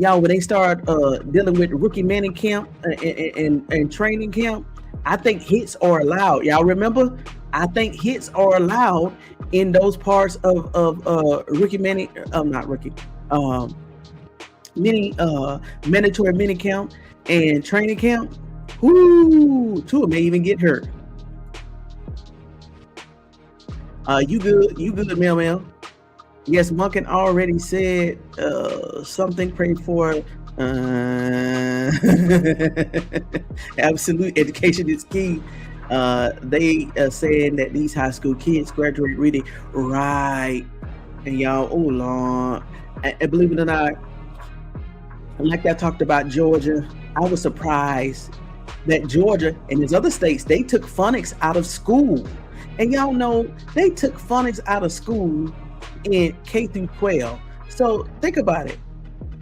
y'all, when they start dealing with rookie manning camp and training camp, I think hits are allowed. Y'all remember? I think hits are allowed in those parts of rookie manning. Not rookie. Mandatory mini camp and training camp. Ooh, Tua may even get hurt. You good, Mel. Yes, Monken already said something. Pray for absolute education is key. They are saying that these high school kids graduate reading right, and y'all, oh Lord, and believe it or not, like I talked about Georgia, I was surprised that Georgia and these other states, they took phonics out of school. And y'all know they took phonics out of school in K through 12. So think about it.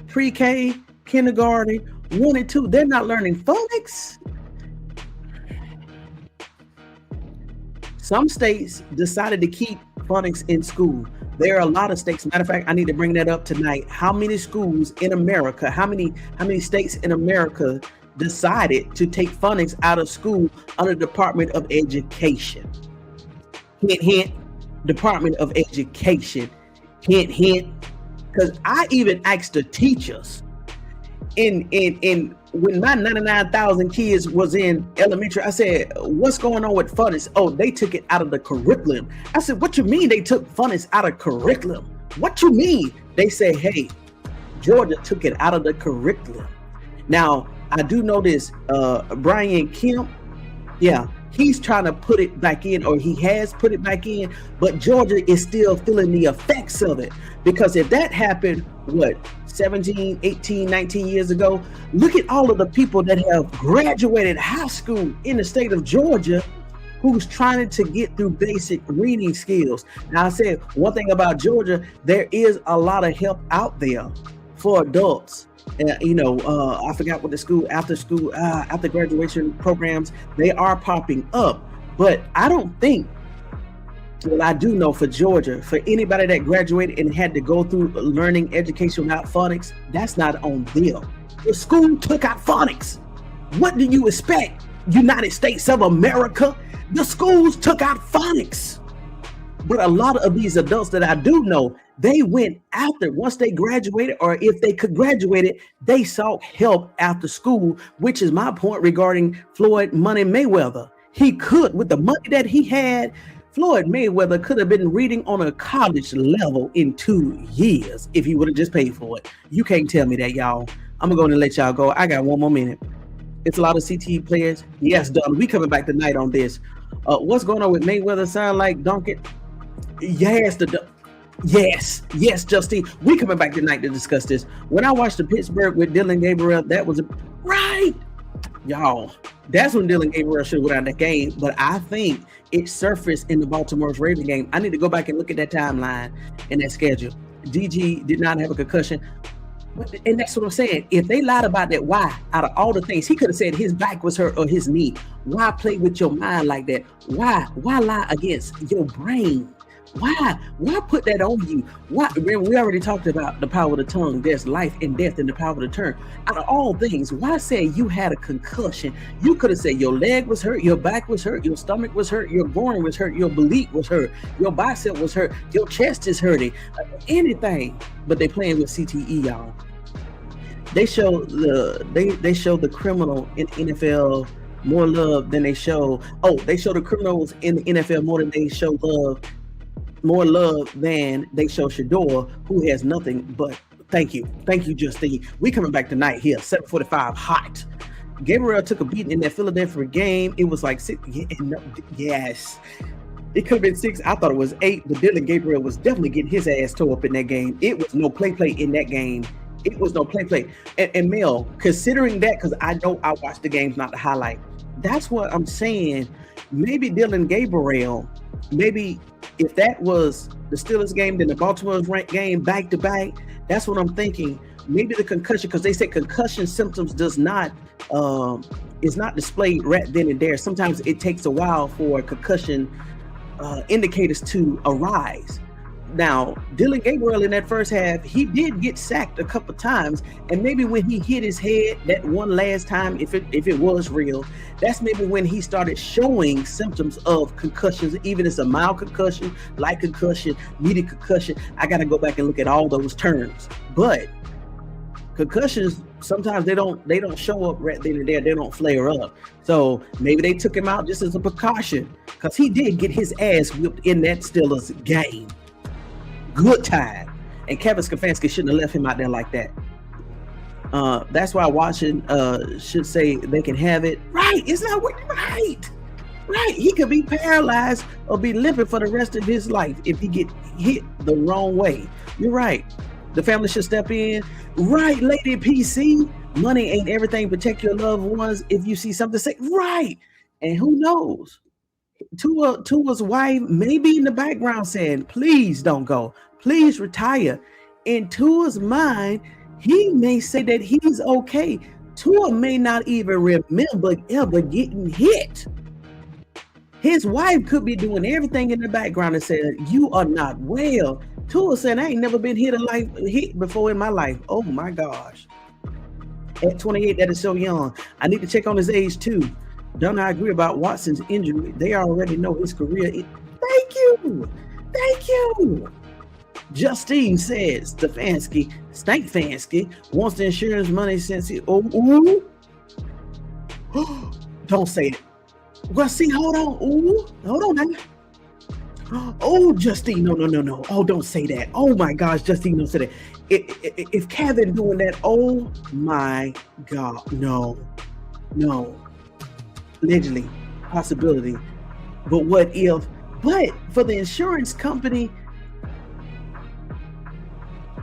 Pre-K, kindergarten, 1 and 2, they're not learning phonics. Some states decided to keep phonics in school. There are a lot of states. Matter of fact, I need to bring that up tonight. How many schools in America, how many states in America decided to take phonics out of school under the Department of Education? Hint, hint, Department of Education. Hint, hint. Because I even asked the teachers in when my 99,000 kids was in elementary, I said, what's going on with phonics? Oh, they took it out of the curriculum. I said, what you mean they took phonics out of curriculum? What you mean? They say, hey, Georgia took it out of the curriculum. Now, I do know this, Brian Kemp, yeah, he's trying to put it back in, or he has put it back in, but Georgia is still feeling the effects of it. Because if that happened, 17, 18, 19 years ago, look at all of the people that have graduated high school in the state of Georgia who's trying to get through basic reading skills. Now, I said one thing about Georgia, there is a lot of help out there for adults. I forgot what the school, after graduation programs, they are popping up. But I don't think, well, I do know for Georgia, for anybody that graduated and had to go through learning education without phonics, that's not on them. The school took out phonics. What do you expect? United States of America, the schools took out phonics. But a lot of these adults that I do know, they went after, once they graduated, or if they could graduate it, they sought help after school, which is my point regarding Floyd Money Mayweather. He could, with the money that he had Floyd Mayweather could have been reading on a college level in 2 years if he would have just paid for it. You can't tell me that, y'all. I'm going to let y'all go. I got one more minute. It's a lot of CTE players. Yes, Don, we coming back tonight on this. What's going on with Mayweather? Sound like Donkey? Yes, yes, Justine. We coming back tonight to discuss this. When I watched the Pittsburgh with Dillon Gabriel, that was right. Y'all, that's when Dillon Gabriel should have went out that game. But I think it surfaced in the Baltimore Ravens game. I need to go back and look at that timeline and that schedule. DG did not have a concussion. And that's what I'm saying. If they lied about that, why? Out of all the things, he could have said his back was hurt or his knee. Why play with your mind like that? Why lie against your brain? Why put that on you? Why? We already talked about the power of the tongue. There's life and death in the power of the tongue. Out of all things, why say you had a concussion? You could have said your leg was hurt, your back was hurt, your stomach was hurt, your groin was hurt, your oblique was hurt, your bicep was hurt, your chest is hurting, anything. But they playing with CTE, y'all. They show the criminal in NFL more love than they show. They show the criminals in the NFL more than they show more love than they show Shedeur, who has nothing but thank you, Justine. We coming back tonight here, 7:45 hot. Gabriel took a beating in that Philadelphia game. It was like 6. Yes. It could have been 6. I thought it was 8, but Dillon Gabriel was definitely getting his ass tore up in that game. It was no play in that game. It was no play. And Mel, considering that, because I know I watched the games, not the highlight. That's what I'm saying. Maybe Dillon Gabriel, maybe if that was the Steelers game, then the Baltimore's game back to back, that's what I'm thinking. Maybe the concussion, because they say concussion symptoms is not displayed right then and there. Sometimes it takes a while for concussion indicators to arise. Now, Dillon Gabriel in that first half, he did get sacked a couple times, and maybe when he hit his head that one last time, if it was real, that's maybe when he started showing symptoms of concussions, even if it's a mild concussion, light concussion, medium concussion. I got to go back and look at all those terms. But concussions, sometimes they don't show up right then and there. They don't flare up. So maybe they took him out just as a precaution, because he did get his ass whipped in that Steelers game. Good time. And Kevin Stefanski shouldn't have left him out there like that. That's why Washington should say they can have it. Right. It's not working. Right. He could be paralyzed or be limping for the rest of his life if he get hit the wrong way. You're right. The family should step in. Right, Lady PC. Money ain't everything. Protect your loved ones. If you see something, say right. And who knows? Tua's wife may be in the background saying, please don't go. Please retire. In Tua's mind, he may say that he's okay. Tua may not even remember ever getting hit. His wife could be doing everything in the background and saying, you are not well. Tua said, I ain't never been hit before in my life. Oh my gosh. At 28, that is so young. I need to check on his age too. Don't I agree about Watson's injury? They already know his career. Thank you. Justine says Stefanski wants the insurance money since he. Don't say it. Well, see, hold on now. Oh, Justine, no. Oh, don't say that. Oh my gosh, Justine, don't say that. If Kevin doing that, oh my God, no. Allegedly, possibility. But what if? But for the insurance company,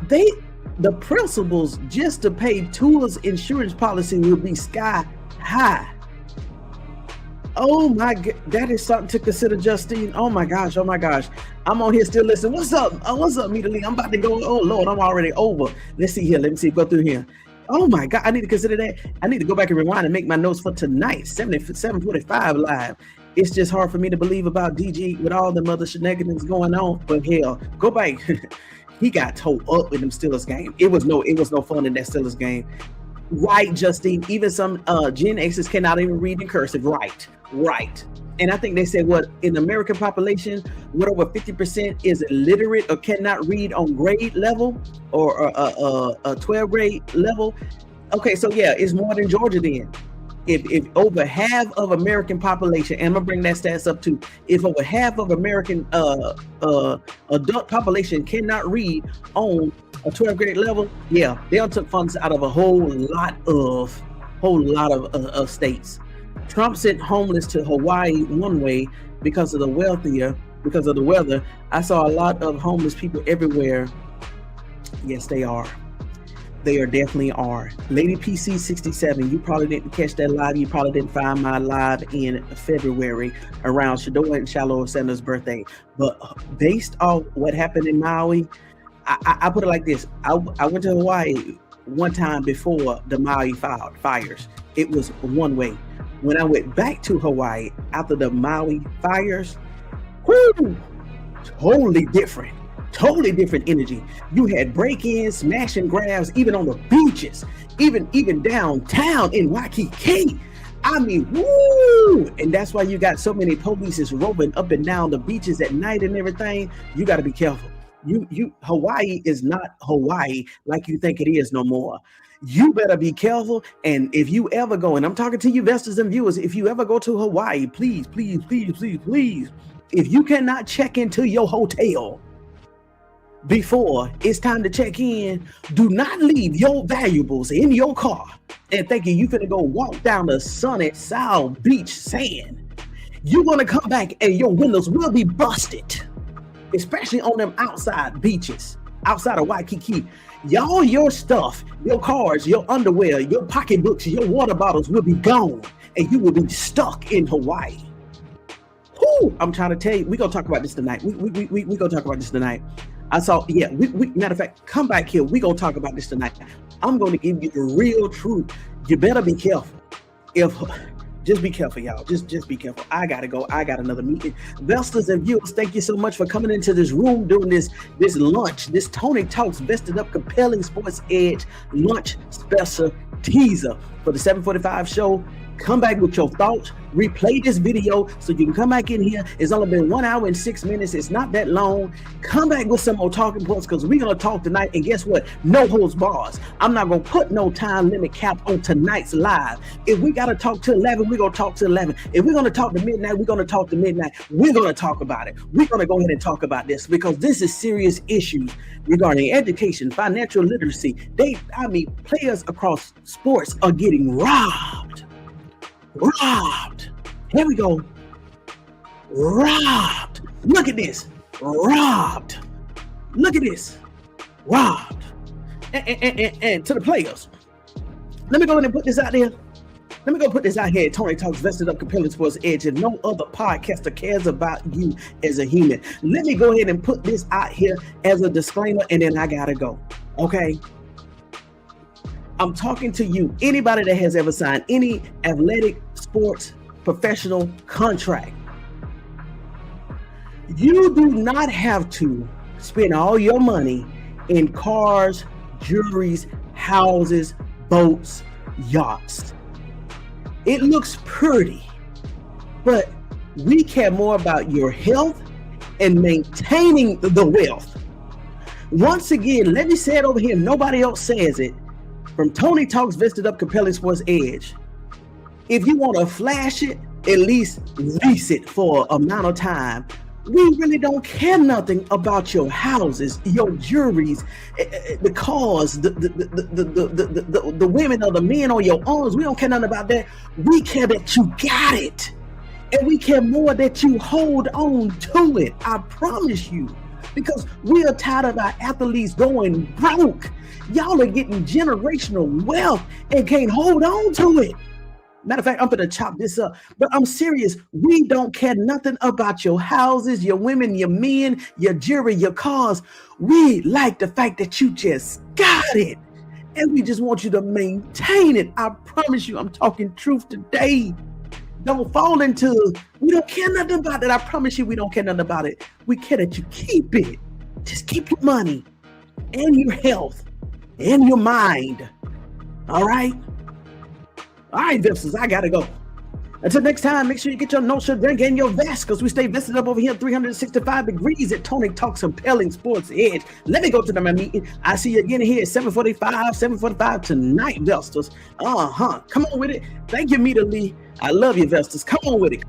the principles just to pay Tua's insurance policy will be sky high. Oh my God, that is something to consider, Justine. Oh my gosh. I'm on here still listening. What's up, MidDay? I'm about to go. Oh Lord, I'm already over. Let's see here. Let me see. Go through here. Oh my God, I need to consider that. I need to go back and rewind and make my notes for tonight, 7:45 live. It's just hard for me to believe about DG with all the other shenanigans going on. But hell, go back. He got towed up in them Steelers game. It was no fun in that Steelers game. Right, Justine. Even some Gen X's cannot even read in cursive. Right. And I think they said in the American population, over 50% is illiterate or cannot read on grade level or a 12th grade level. Okay, so yeah, it's more than Georgia then. If over half of American population, and I'm gonna bring that stats up too, if over half of American adult population cannot read on a 12th grade level, yeah, they took funds out of a whole lot of states. Trump sent homeless to Hawaii one way because of the weather. I saw a lot of homeless people everywhere. Yes, they are. They are definitely are. Lady PC 67, you probably didn't catch that live. You probably didn't find my live in February around Shedeur and Deion Sanders' birthday. But based off what happened in Maui, I put it like this. I went to Hawaii one time before the Maui fires. It was one way. When I went back to Hawaii after the Maui fires, whoo, totally different energy. You had break-ins, smash and grabs, even on the beaches, even downtown in Waikiki. I mean, woo! And that's why you got so many police roving up and down the beaches at night and everything. You got to be careful. Hawaii is not Hawaii like you think it is no more. You better be careful. And if you ever go, and I'm talking to you investors and viewers, if you ever go to Hawaii, please, if you cannot check into your hotel before it's time to check in, do not leave your valuables in your car and thinking you finna go walk down the sunny South Beach sand. You're gonna come back and your windows will be busted, especially on them outside beaches, outside of Waikiki. Y'all, your stuff, your cars, your underwear, your pocketbooks, your water bottles will be gone and you will be stuck in Hawaii. Whew, I'm trying to tell you, we're gonna talk about this tonight. We gonna talk about this tonight. Matter of fact, come back here. We're going to talk about this tonight. I'm going to give you the real truth. You better be careful. Just be careful, y'all. Just be careful. I got to go. I got another meeting. Investors and viewers, thank you so much for coming into this room during this lunch, this Tony Talks Vested Up Compelling Sports Edge lunch special teaser for the 745 show. Come back with your thoughts. Replay this video so you can come back in here. It's only been 1 hour and 6 minutes. It's not that long. Come back with some more talking points because we're going to talk tonight. And guess what? No holds bars. I'm not going to put no time limit cap on tonight's live. If we got to talk to 11, we're going to talk to 11. If we're going to talk to midnight, we're going to talk to midnight. We're going to talk about it. We're going to go ahead and talk about this because this is serious issues regarding education, financial literacy. Players across sports are getting robbed. Here we go. Robbed. Look at this. Robbed. Look at this. Robbed. And to the players. Let me go ahead and put this out there. Let me go put this out here. Tony Talks Vested Up Compelling Sports Edge, and no other podcaster cares about you as a human. Let me go ahead and put this out here as a disclaimer, and then I gotta go. Okay. I'm talking to you, anybody that has ever signed any athletic sports professional contract. You do not have to spend all your money in cars, jewelries, houses, boats, yachts. It looks pretty, but we care more about your health and maintaining the wealth. Once again, let me say it over here. Nobody else says it. From Tony Talks Vested Up Compelling Sports Edge. If you want to flash it, at least lease it for an amount of time. We really don't care nothing about your houses, your jewelries, the cars, the women or the men on your arms. We don't care nothing about that. We care that you got it. And we care more that you hold on to it. I promise you. Because we are tired of our athletes going broke. Y'all are getting generational wealth and can't hold on to it. Matter of fact, I'm going to chop this up. But I'm serious. We don't care nothing about your houses, your women, your men, your jewelry, your cars. We like the fact that you just got it. And we just want you to maintain it. I promise you, I'm talking truth today. Don't fall into, we don't care nothing about it. I promise you, we don't care nothing about it. We care that you keep it. Just keep your money and your health and your mind. All right? All right, investors, I got to go. Until next time, make sure you get your no-shirt drink and your vest, because we stay vested up over here 365 degrees at Tony Talks Compelling Sports Edge. Let me go to my meeting. I see you again here at 7:45 tonight, Vesters. Come on with it. Thank you, Meter Lee. I love you, Vesters. Come on with it.